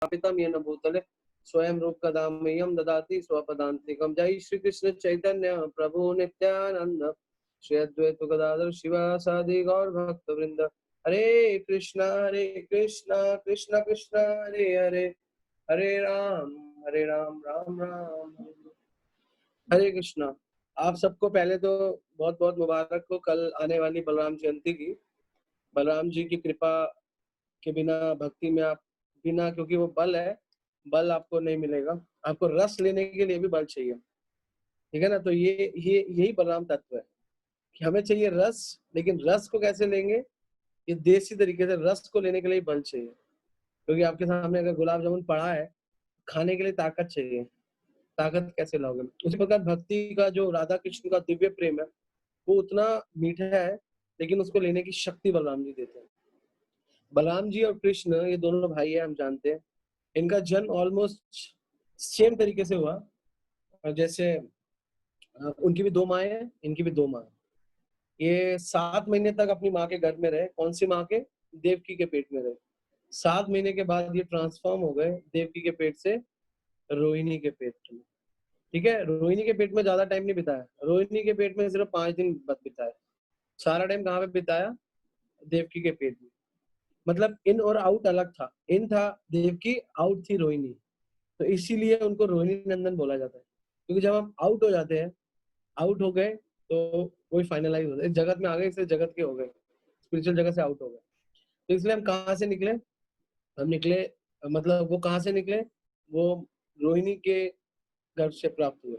स्थापितं येन भूतले स्वयं रूपकदा मह्यं ददाति स्वपदान्तिकं। जय श्री कृष्ण चैतन्य प्रभु नित्यानंद श्री अद्वैत गदाधर शिवासादि गौर भक्त वृंद। हरे कृष्णा कृष्णा कृष्णा हरे हरे, हरे राम राम राम हरे कृष्णा। आप सबको पहले तो बहुत बहुत मुबारक हो कल आने वाली बलराम जयंती की। बलराम जी की कृपा के बिना भक्ति में आप बिना, क्योंकि वो बल है, बल आपको नहीं मिलेगा। आपको रस लेने के लिए भी बल चाहिए, ठीक है ना। तो ये यही बलराम तत्व है कि हमें चाहिए रस, लेकिन रस को कैसे लेंगे? ये देसी तरीके से रस को लेने के लिए बल चाहिए। क्योंकि आपके सामने अगर गुलाब जामुन पड़ा है, खाने के लिए ताकत चाहिए, ताकत कैसे लाओगे? उसी प्रकार भक्ति का जो राधा कृष्ण का दिव्य प्रेम है वो उतना मीठा है, लेकिन उसको लेने की शक्ति बलराम जी देते हैं। बलराम जी और कृष्ण ये दोनों भाई है, हम जानते हैं। इनका जन्म ऑलमोस्ट सेम तरीके से हुआ, और जैसे उनकी भी दो माँ हैं, इनकी भी दो माँ। ये 7 महीने तक अपनी माँ के गर्भ में रहे। कौन सी माँ के? देवकी के पेट में रहे। 7 महीने के बाद ये ट्रांसफॉर्म हो गए देवकी के पेट से रोहिणी के पेट में, ठीक है। रोहिणी के पेट में ज्यादा टाइम नहीं बिताया, रोहिणी के पेट में सिर्फ 5 दिन बिताया। सारा टाइम कहाँ पे बिताया? देवकी के पेट में। मतलब इन और आउट अलग था, इन था देवकी, आउट थी रोहिणी। तो इसीलिए उनको रोहिणी नंदन बोला जाता है, क्योंकि जब हम आउट हो जाते हैं, आउट हो गए तो वही फाइनलाइज होता है। जगत में आ गए, इसलिए जगत के हो गए, स्पिरिचुअल जगत से आउट हो गए। तो इसलिए हम कहाँ से निकले? हम निकले, मतलब वो कहाँ से निकले? वो रोहिणी के गर्भ से प्राप्त हुए।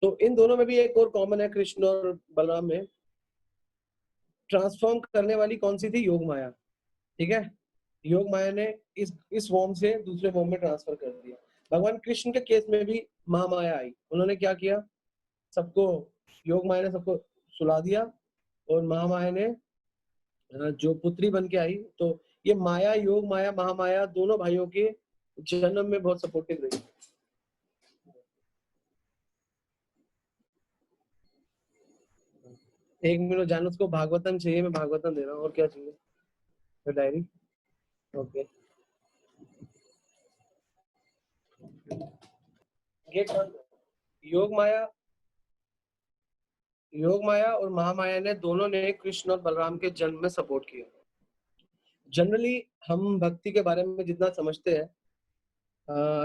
तो इन दोनों में भी एक और कॉमन है, कृष्ण और बलराम में। ट्रांसफॉर्म करने वाली कौन सी थी? योग माया, ठीक है। योग माया ने इस फॉर्म से दूसरे फॉर्म में ट्रांसफर कर दिया। भगवान कृष्ण के केस में भी महामाया आई। उन्होंने क्या किया? सबको, योग माया ने सबको सुला दिया, और महामाया ने जो पुत्री बन के आई। तो ये माया, योग माया, महामाया दोनों भाइयों के जन्म में बहुत सपोर्टिव रही। एक मिनट जानो, उसको भागवतम चाहिए, मैं भागवतम दे रहा हूँ। और क्या चाहिए? तो डायरी, ओके। गेट बंद। योग माया, योग माया और महामाया ने दोनों ने कृष्ण और बलराम के जन्म में सपोर्ट किया। जनरली हम भक्ति के बारे में जितना समझते हैं,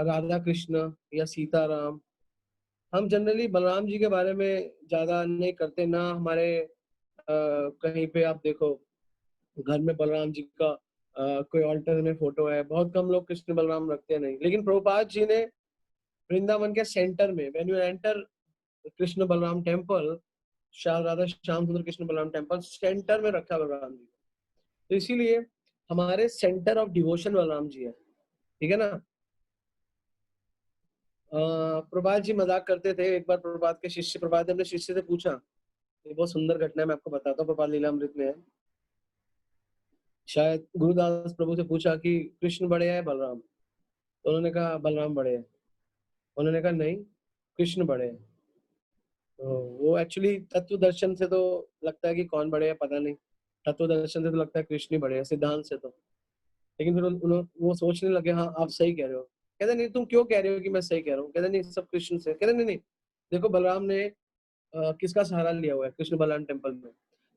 राधा कृष्ण या सीताराम, हम जनरली बलराम जी के बारे में ज्यादा नहीं करते ना। हमारे कहीं पे आप देखो, घर में बलराम जी का कोई ऑल्टर में फोटो है, बहुत कम लोग कृष्ण बलराम रखते हैं, नहीं। लेकिन प्रभुपाद जी ने वृंदावन के सेंटर में, when you enter Krishna Balram temple, Radha Shyam सुंदर कृष्ण बलराम टेम्पल, सेंटर में रखा बलराम जी। तो इसीलिए हमारे centre of devotion Balram ji है, ठीक है ना। प्रभात जी मजाक करते थे। एक बार प्रभात के शिष्य, प्रभात ने अपने शिष्य से पूछा, ये बहुत सुंदर घटना है, मैं आपको बताता हूँ, प्रभात लीलामृत में है। शायद गुरुदास प्रभु से पूछा कि कृष्ण बड़े हैं बलराम? तो उन्होंने कहा बलराम बड़े हैं। उन्होंने कहा नहीं, कृष्ण बड़े हैं। तो वो एक्चुअली तत्व दर्शन से तो लगता है कि कौन बड़े हैं पता नहीं, तत्व दर्शन से तो लगता है कृष्ण ही बड़े हैं, सिद्धांत से तो। लेकिन फिर उन्होंने वो सोचने लगे, हाँ आप सही कह रहे हो। कहते नहीं, तुम क्यों कह रहे हो कि मैं सही कह रहा हूँ? कहते नहीं, सब कृष्ण से। कहते नहीं नहीं, देखो बलराम ने किसका सहारा लिया हुआ है कृष्ण बलराम टेम्पल में?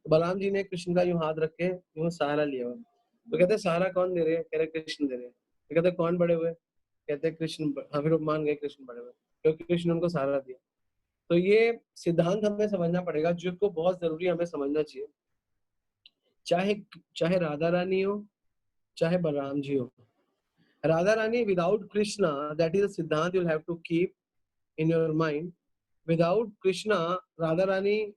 तो बलराम जी ने कृष्ण का यूं हाथ रख के यूं सहारा लिया हुआ है। तो कहते सहारा कौन दे रहे हैं? कह रहे कृष्ण दे रहे हैं। तो कहते कौन बड़े हुए? कहते कृष्ण। हाँ, फिर वो मान गए कृष्ण बड़े हुए, क्योंकि कृष्ण उनको सहारा दिया। तो ये सिद्धांत हमें समझना पड़ेगा, जिसको बहुत जरूरी हमें समझना चाहिए। चाहे चाहे राधा रानी हो, चाहे बलराम जी हो। Radha Rani without Krishna, that is a सिद्धांत you have to keep in your mind. Without Krishna, Radha Rani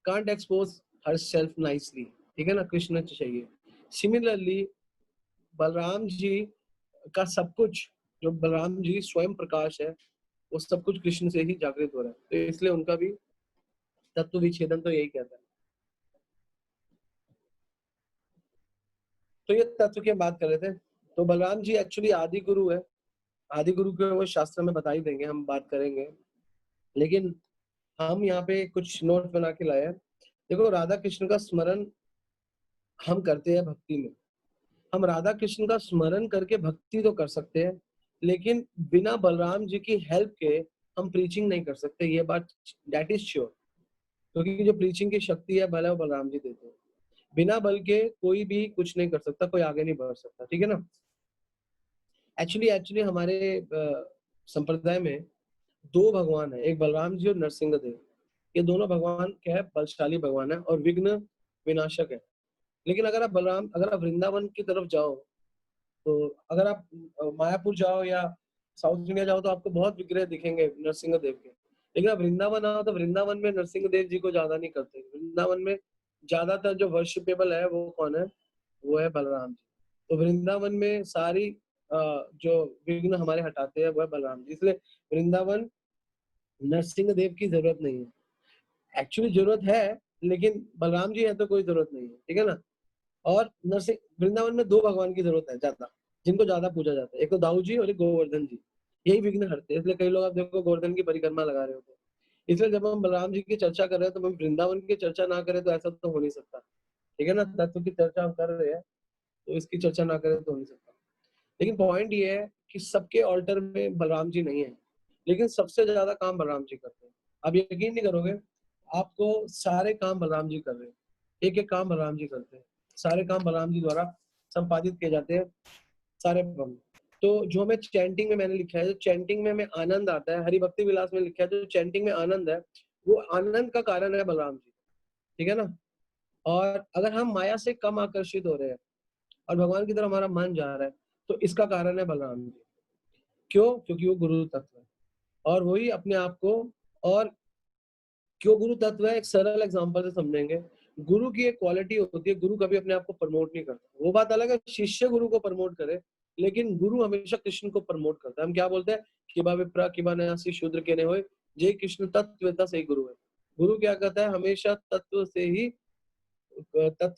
can't expose herself nicely, ठीक है ना। कृष्ण चाहिए। सिमिलरली बलराम जी का सब कुछ, जो बलराम जी स्वयं प्रकाश है, वो सब कुछ कृष्ण से ही जागृत हो रहा है। तो इसलिए उनका भी तत्व विच्छेदन तो यही कहता है। तो ये तत्व की हम बात कर रहे थे। तो बलराम जी एक्चुअली आदि गुरु है। आदि गुरु के वो शास्त्र में बता ही देंगे, हम बात करेंगे। लेकिन हम यहाँ पे कुछ नोट बना के लाए हैं। देखो, राधा कृष्ण का स्मरण हम करते हैं भक्ति में, हम राधा कृष्ण का स्मरण करके भक्ति तो कर सकते हैं, लेकिन बिना बलराम जी की हेल्प के हम प्रीचिंग नहीं कर सकते, ये बात दैट इज श्योर। क्योंकि जो प्रीचिंग की शक्ति है भले वो बलराम जी देते हैं। बिना बल के कोई भी कुछ नहीं कर सकता, कोई आगे नहीं बढ़ सकता, ठीक है ना। एक्चुअली एक्चुअली हमारे संप्रदाय में दो भगवान है, एक बलराम जी और नरसिंह देव। ये दोनों भगवान क्या है, बलशाली भगवान है और विघ्न विनाशक है। लेकिन अगर आप वृंदावन की तरफ जाओ, तो अगर आप मायापुर जाओ या साउथ इंडिया जाओ, तो आपको बहुत विग्रह दिखेंगे नरसिंह देव के। लेकिन आप वृंदावन आओ तो वृंदावन में नरसिंह देव जी को ज्यादा नहीं करते। वृंदावन में ज्यादातर जो वर्शिपेबल है वो कौन है, वो है बलराम जी। तो वृंदावन में सारी जो विघ्न हमारे हटाते हैं वो है बलराम जी, इसलिए वृंदावन नरसिंह देव की जरूरत नहीं है। एक्चुअली जरूरत है, लेकिन बलराम जी है तो कोई जरूरत नहीं है, ठीक है ना। और नरसिंह वृंदावन में दो भगवान की जरूरत है ज्यादा, जिनको ज्यादा पूजा जाता है, एक तो दाऊ जी और एक गोवर्धन जी। यही विघ्न हरते हैं, इसलिए कई लोग आप देखो गोवर्धन की परिक्रमा लगा रहे होते हैं। इसलिए जब हम बलराम जी की चर्चा कर रहे हैं तो हम वृंदावन की चर्चा ना करें तो ऐसा तो हो नहीं सकता, ठीक है ना। तत्व की चर्चा हम कर रहे हैं तो इसकी चर्चा ना करें तो हो नहीं सकता। लेकिन पॉइंट ये है कि सबके ऑल्टर में बलराम जी नहीं है, लेकिन सबसे ज्यादा काम बलराम जी करते हैं। आप यकीन नहीं करोगे, आपको सारे काम बलराम जी कर रहे हैं, एक एक काम बलराम जी करते हैं, सारे काम बलराम जी द्वारा संपादित किए जाते हैं, सारे बम। तो जो हमें चैंटिंग में मैंने लिखा है, जो चैंटिंग में हमें आनंद आता है, हरि भक्ति विलास में लिखा है जो चैंटिंग में आनंद है, वो आनंद का कारण है बलराम जी, ठीक है ना। और अगर हम माया से कम आकर्षित हो रहे हैं और भगवान की तरफ हमारा मन जा रहा है, तो इसका कारण है बलराम जी। क्यों? क्योंकि वो गुरु तत्व है और वही अपने आप को, और क्यों गुरु तत्व है, एक सरल एग्जांपल से समझेंगे। गुरु की एक क्वालिटी होती है, गुरु कभी अपने आप को प्रमोट नहीं करता। वो बात अलग है शिष्य गुरु को प्रमोट करे, लेकिन गुरु हमेशा कृष्ण को प्रमोट करता है। हम क्या बोलते हैं, किबा विप्रा किबा न्यासी शूद्र के ने होए, जे कृष्ण तत्ववेता से ही गुरु है। गुरु क्या कहता है, हमेशा तत्व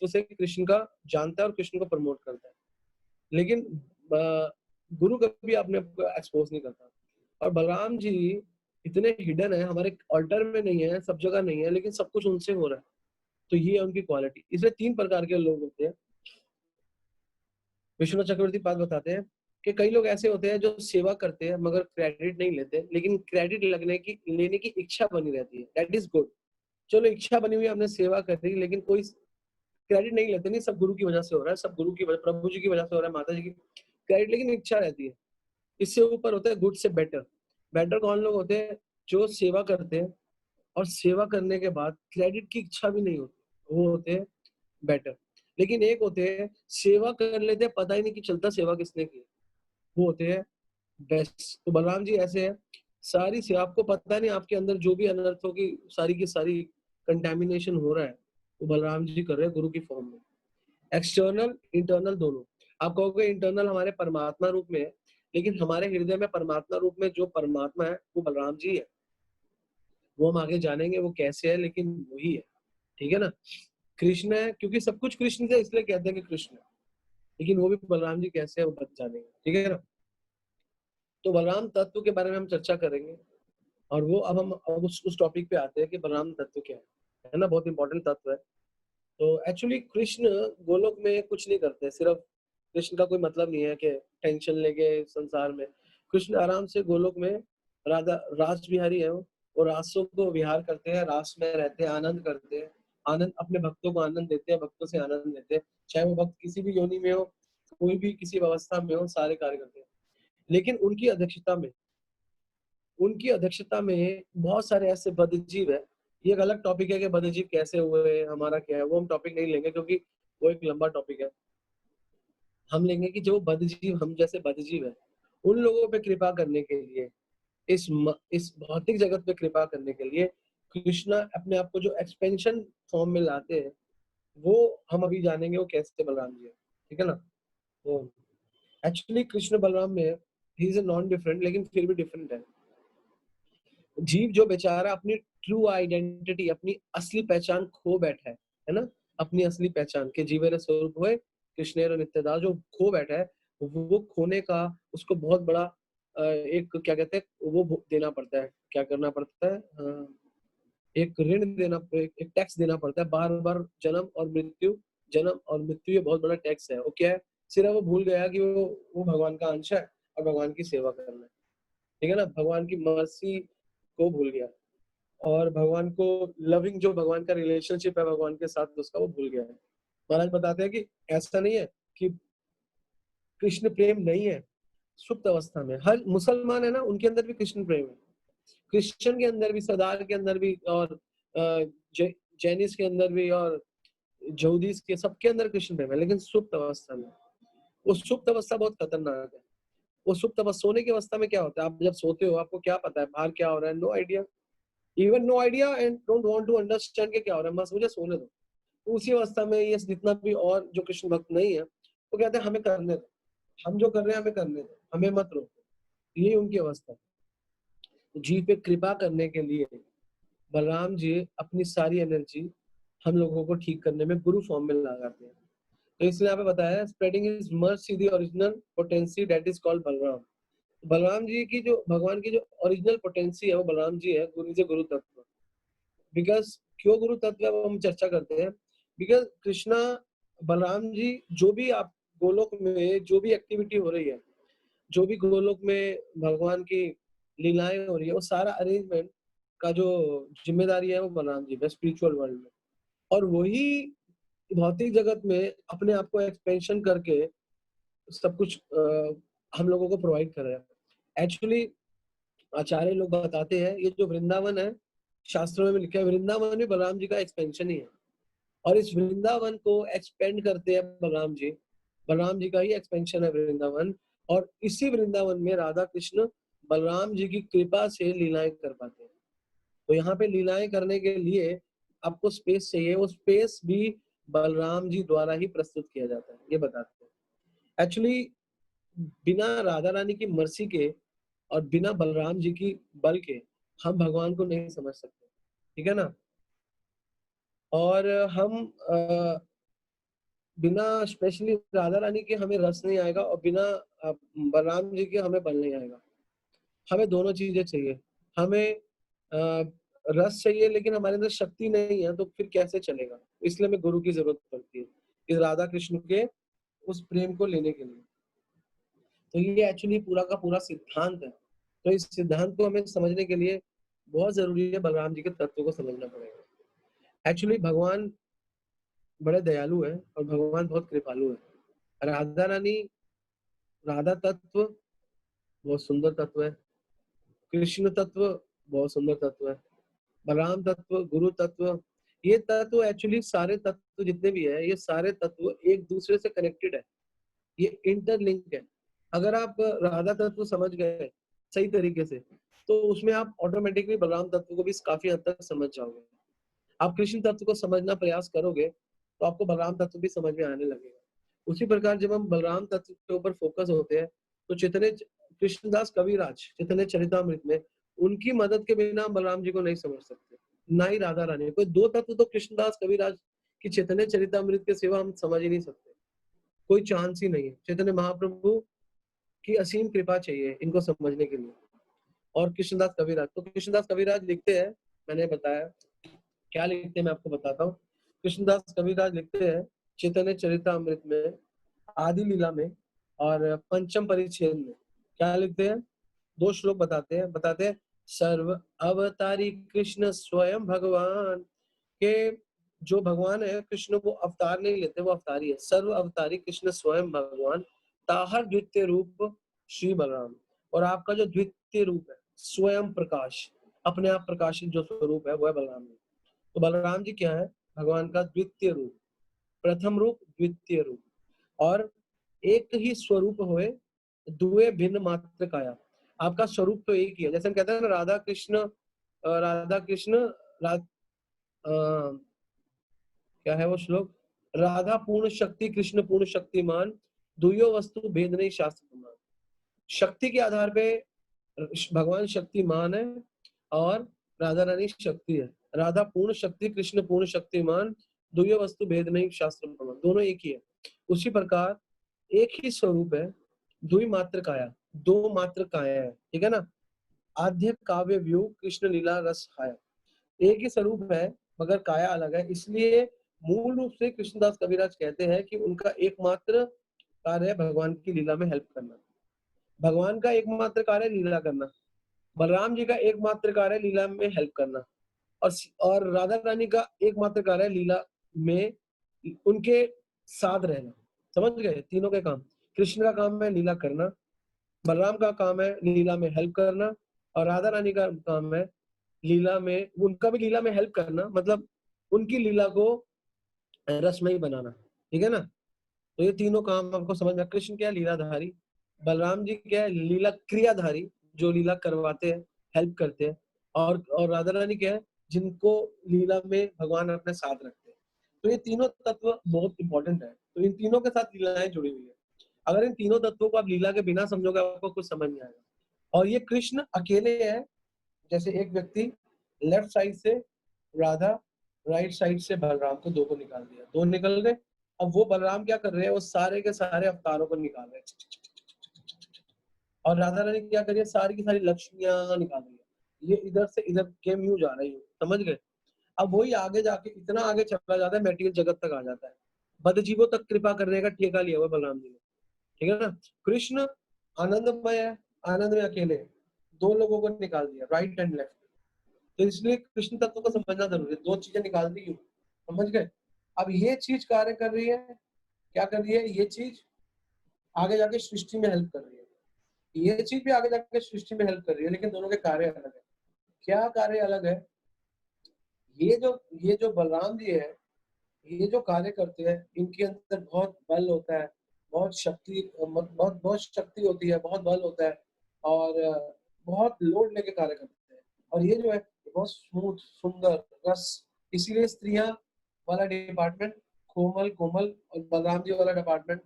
से कृष्ण का जानता है और कृष्ण को प्रमोट करता है। लेकिन गुरु कभी अपने आप को एक्सपोज नहीं करता। और बलराम जी इतने हिडन है, हमारे ऑल्टर में नहीं है, सब जगह नहीं है, लेकिन सब कुछ उनसे हो रहा है। तो ये है उनकी क्वालिटी। इसलिए तीन प्रकार के लोग होते हैं। विश्वनाथ चक्रवर्ती पाद बताते हैं कि कई लोग ऐसे होते हैं जो सेवा करते हैं मगर क्रेडिट नहीं लेते, लेकिन क्रेडिट लेने की इच्छा बनी रहती है। That is good. चलो इच्छा बनी हुई है, हमने सेवा कर दी, लेकिन कोई क्रेडिट नहीं लेते। नहीं, सब गुरु की वजह से हो रहा है, सब गुरु की वजह, प्रभु जी की वजह से हो रहा है, माता जी की क्रेडिट, लेकिन इच्छा रहती है। इससे ऊपर होता है गुड से बेटर। बेटर कौन लोग होते हैं, जो सेवा करते हैं और सेवा करने के बाद क्रेडिट की इच्छा भी नहीं होती, वो होते हैं बेटर। लेकिन एक होते हैं सेवा कर लेते हैं, पता ही नहीं कि चलता सेवा किसने की, वो होते हैं बेस्ट। तो बलराम जी ऐसे है, सारी सेवा आपको पता नहीं, आपके अंदर जो भी अनर्थों की सारी कंटेमिनेशन हो रहा है, वो बलराम जी कर रहे हैं गुरु की फॉर्म में। एक्सटर्नल इंटरनल दोनों। आप कहोगे इंटरनल हमारे परमात्मा रूप में है, लेकिन हमारे हृदय में परमात्मा रूप में जो परमात्मा है वो बलराम जी है। वो हम आगे जानेंगे वो कैसे है, लेकिन वही है, ठीक है ना। कृष्ण है क्योंकि सब कुछ कृष्ण से, इसलिए कहते हैं कि कृष्ण है, लेकिन वो भी बलराम जी कैसे है वो बच जानेंगे, ठीक है ना। तो बलराम तत्व के बारे में हम चर्चा करेंगे। और वो अब उस टॉपिक पे आते हैं कि बलराम तत्व क्या है ना, बहुत इंपॉर्टेंट तत्व है। तो एक्चुअली कृष्ण गोलोक में कुछ नहीं करते, सिर्फ कृष्ण का कोई मतलब नहीं है कि टेंशन लेके संसार में। कृष्ण आराम से गोलोक में राधा रास बिहारी है वो, और रासों को विहार करते हैं, रास में रहते हैं, आनंद करते हैं। आनंद अपने भक्तों को आनंद देते हैं, भक्तों से आनंद लेते हैं। चाहे वो भक्त किसी भी योनि में हो, कोई भी किसी अवस्था में हो, सारे कार्य करते हैं। लेकिन उनकी अध्यक्षता में बहुत सारे ऐसे बद्धजीव है। ये एक अलग टॉपिक है कि बद्धजीव कैसे हुए, हमारा क्या है, वो हम टॉपिक नहीं लेंगे क्योंकि वो एक लंबा टॉपिक है। हम लेंगे कि जो बद्धजीव, हम जैसे बद्धजीव है, उन लोगों पे कृपा करने के लिए, इस भौतिक जगत पे कृपा करने के लिए कृष्णा अपने आप को जो एक्सपेंशन फॉर्म में लाते हैं, वो हम अभी जानेंगे वो कैसे बलराम जी है, ठीक है ना। तो एक्चुअली कृष्ण बलराम में ही इज नॉन डिफरेंट, लेकिन फिर भी डिफरेंट है। जीव जो बेचारा अपनी ट्रू आइडेंटिटी, अपनी असली पहचान खो बैठा है ना, अपनी असली पहचान के जीवेर स्वरूप हुए कृष्णेर नित्यदास, जो खो बैठा है, वो खोने का उसको बहुत बड़ा एक क्या कहते हैं वो देना पड़ता है, क्या करना पड़ता है, एक ऋण देना, एक टैक्स देना पड़ता है, बार बार जन्म और मृत्यु। जन्म और मृत्यु ये बहुत बड़ा टैक्स है। वो क्या है, सिर्फ वो भूल गया कि वो भगवान का अंश है और भगवान की सेवा करना है, ठीक है ना? भगवान की मर्सी को भूल गया और भगवान को लविंग जो भगवान का रिलेशनशिप है भगवान के साथ उसका वो भूल गया है। महाराज बताते हैं कि ऐसा नहीं है कि कृष्ण प्रेम नहीं है सुप्त अवस्था में। हर मुसलमान है ना, उनके अंदर भी कृष्ण प्रेम है। क्रिश्चियन के अंदर भी, सरदार के अंदर भी, और जैनिस के अंदर भी, और यहूदीस के, सबके अंदर कृष्ण प्रेम है, लेकिन सुप्त अवस्था में। वो सुप्त अवस्था बहुत खतरनाक है। वो सुप्त अवस्था, सोने की अवस्था में क्या होता है, आप जब सोते हो आपको क्या पता है बाहर क्या हो रहा है? No idea, even no idea and don't want to understand के क्या हो रहा है, बस मुझे सोने दो। तो उसी अवस्था में ये जितना भी और जो कृष्ण भक्त नहीं है वो कहते हैं हमें करने दो, हम जो कर रहे हैं हमें करने दो, हमें मत रोको। ये उनकी अवस्था है। जी पे कृपा करने के लिए बलराम जी अपनी सारी एनर्जी हम लोगों को ठीक करने में गुरु फॉर्म में लगाते हैं। तो इसलिए यहाँ पे बताया spreading is mercy the original potency that is called Balram. Balram ji की जो भगवान की जो ओरिजिनल पोटेंसी है वो बलराम जी है, गुरु जी गुरु तत्व। बिकॉज क्यों गुरु तत्व है वो हम चर्चा करते हैं। बिकॉज कृष्णा बलराम जी जो भी आप गोलोक में जो भी एक्टिविटी हो रही है, जो भी गोलोक में भगवान की लीलाएं हो रही है, वो सारा अरेंजमेंट का जो जिम्मेदारी है वो बलराम जी है स्पिरिचुअल वर्ल्ड में। और वही भौतिक जगत में अपने आप को एक्सपेंशन करके सब कुछ हम लोगों को प्रोवाइड कर रहे हैं। एक्चुअली आचार्य लोग बताते हैं ये जो वृंदावन है, शास्त्रों में लिखा है वृंदावन भी बलराम जी का एक्सपेंशन ही है। और इस वृंदावन को एक्सपेंड करते हैं बलराम जी, बलराम जी का ही एक्सपेंशन है वृंदावन। और इसी वृंदावन में राधा कृष्ण बलराम जी की कृपा से लीलाएं कर पाते हैं। तो यहाँ पे लीलाएं करने के लिए आपको स्पेस चाहिए, वो स्पेस भी बलराम जी द्वारा ही प्रस्तुत किया जाता है, ये बताते हैं। एक्चुअली बिना राधा रानी की मर्सी के और बिना बलराम जी की बल के हम भगवान को नहीं समझ सकते, ठीक है ना? और हम बिना स्पेशली राधा रानी के हमें रस नहीं आएगा, और बिना बलराम जी के हमें बल नहीं आएगा। हमें दोनों चीजें चाहिए। हमें रस चाहिए लेकिन हमारे अंदर शक्ति नहीं है, तो फिर कैसे चलेगा? इसलिए हमें गुरु की जरूरत पड़ती है इस राधा कृष्ण के उस प्रेम को लेने के लिए। तो ये एक्चुअली पूरा का पूरा सिद्धांत है। तो इस सिद्धांत को हमें समझने के लिए बहुत जरूरी है बलराम जी के तत्व को समझना पड़ेगा। एक्चुअली भगवान बड़े दयालु है और भगवान बहुत कृपालु है। राधा रानी, राधा तत्व बहुत सुंदर तत्व है, कृष्ण तत्व बहुत सुंदर तत्व है, बलराम तत्व, गुरु तत्व, ये तत्व एक्चुअली सारे तत्व जितने भी है ये सारे तत्व एक दूसरे से कनेक्टेड है, ये इंटरलिंक है। अगर आप राधा तत्व समझ गए सही तरीके से तो उसमें आप ऑटोमेटिकली बलराम तत्व को भी काफी हद तक समझ जाओगे। आप कृष्ण तत्व को समझना प्रयास करोगे तो आपको बलराम तत्व भी समझ में आने लगेगा। उसी प्रकार जब हम बलराम तत्व के ऊपर फोकस होते हैं तो चैतन्य कृष्णदास कविराज चैतन्य चरितामृत में उनकी मदद के बिना हम बलराम जी को नहीं समझ सकते, ना ही राधा रानी। कोई दो तत्व तो कृष्णदास कविराज की चैतन्य चरितामृत के सिवा हम समझ ही नहीं सकते, कोई चांस ही नहीं है। चैतन्य महाप्रभु की असीम कृपा चाहिए इनको समझने के लिए। और कृष्णदास कविराज, तो कृष्णदास कविराज लिखते हैं, मैंने बताया क्या लिखते हैं मैं आपको बताता हूँ। कृष्णदास कविराज लिखते हैं चैतन्य चरितामृत में आदि लीला में और पंचम परिच्छेद में क्या लिखते हैं, दो श्लोक बताते हैं सर्व अवतारी कृष्ण स्वयं भगवान के। जो भगवान है कृष्ण वो अवतार नहीं लेते, वो अवतारी है। सर्व अवतारी कृष्ण स्वयं भगवान ताहर द्वितीय रूप श्री बलराम। और आपका जो द्वितीय रूप है स्वयं प्रकाश, अपने आप प्रकाशित जो स्वरूप है वो है बलराम जी। तो बलराम जी क्या है, भगवान का द्वितीय रूप, प्रथम रूप द्वितीय रूप। और एक ही स्वरूप होए दुए भिन्न मात्र काया। आपका स्वरूप तो एक ही है, जैसे हम कहते हैं ना राधा कृष्ण क्या है वो श्लोक, राधा पूर्ण शक्ति कृष्ण पूर्ण शक्तिमान, दुयो वस्तु भेद नहीं शास्त्र प्रमाण। शक्ति के आधार पे भगवान शक्तिमान है और राधा रानी शक्ति है। राधा पूर्ण शक्ति कृष्ण पूर्ण शक्तिमान, दुयो वस्तु भेद नहीं शास्त्र प्रमाण, दोनों एक ही है। उसी प्रकार एक ही स्वरूप है, दुई मात्र काया, दो मात्र काया है, ठीक है ना? आद्य काव्य व्यू कृष्ण लीला रस हाया। एक ही स्वरूप है मगर काया अलग है। इसलिए मूल रूप से कृष्णदास कविराज कहते हैं कि उनका एकमात्र कार्य है भगवान की लीला में हेल्प करना। भगवान का एकमात्र कार्य है लीला करना। बलराम जी का एकमात्र कार्य है लीला में हेल्प करना। और राधा रानी का एकमात्र कार्य है लीला में उनके साथ रहना। समझ गए? तीनों के काम। कृष्ण का काम है लीला करना, बलराम का काम है लीला में हेल्प करना, और राधा रानी का काम है लीला में, उनका भी लीला में हेल्प करना, मतलब उनकी लीला को रसमयी बनाना। ठीक है ना? तो ये तीनों काम आपको समझ में। कृष्ण क्या है? लीलाधारी। बलराम जी क्या है? लीला क्रियाधारी, जो लीला करवाते हैं, हेल्प करते हैं। और राधा रानी क्या है? जिनको लीला में भगवान अपने साथ रखते हैं। तो ये तीनों तत्व बहुत इंपॉर्टेंट है। तो इन तीनों के साथ लीलाएं जुड़ी हुई है। अगर इन तीनों तत्वों को आप लीला के बिना समझोगे, आपको कुछ समझ नहीं आएगा। और ये कृष्ण अकेले है। जैसे एक व्यक्ति लेफ्ट साइड से राधा, राइट साइड से बलराम को, दो को निकाल दिया, दो निकल गए। अब वो बलराम क्या कर रहे हैं? वो सारे के सारे अवतारों को निकाल रहे हैं। और राधा रानी क्या कर रही है? सारी की सारी लक्ष्मियां निकाल रही है। ये इधर से इधर गेम यूं जा रही है। समझ गए? अब वही आगे जाके इतना आगे चला जाता है, मेटीरियल जगत तक आ जाता है। बद्धजीवों तक कृपा करने का ठेका लिया हुआ है बलराम जी ने। ठीक है ना? कृष्ण आनंदमय है, आनंद में अकेले है। दो लोगों को निकाल दिया, राइट एंड लेफ्ट। तो इसलिए कृष्ण तत्व को समझना जरूरी है। दो चीजें निकाल दी क्यों? समझ गए? अब ये चीज कार्य कर रही है, क्या कर रही है? ये चीज आगे जाके सृष्टि में हेल्प कर रही है। ये चीज भी आगे जाके सृष्टि में हेल्प कर रही है, लेकिन दोनों के कार्य अलग है। क्या कार्य अलग है? ये जो बलराम जी है, ये जो कार्य करते हैं, इनके अंदर बहुत बल होता है, बहुत शक्ति, बहुत बहुत शक्ति होती है, बहुत बल होता है, और बहुत लोड लेके कार्य करते हैं। और ये जो है, ये बहुत स्मूथ, सुंदर, रस। इसीलिए स्त्रियां वाला डिपार्टमेंट कोमल कोमल, और बलराम जी वाला डिपार्टमेंट,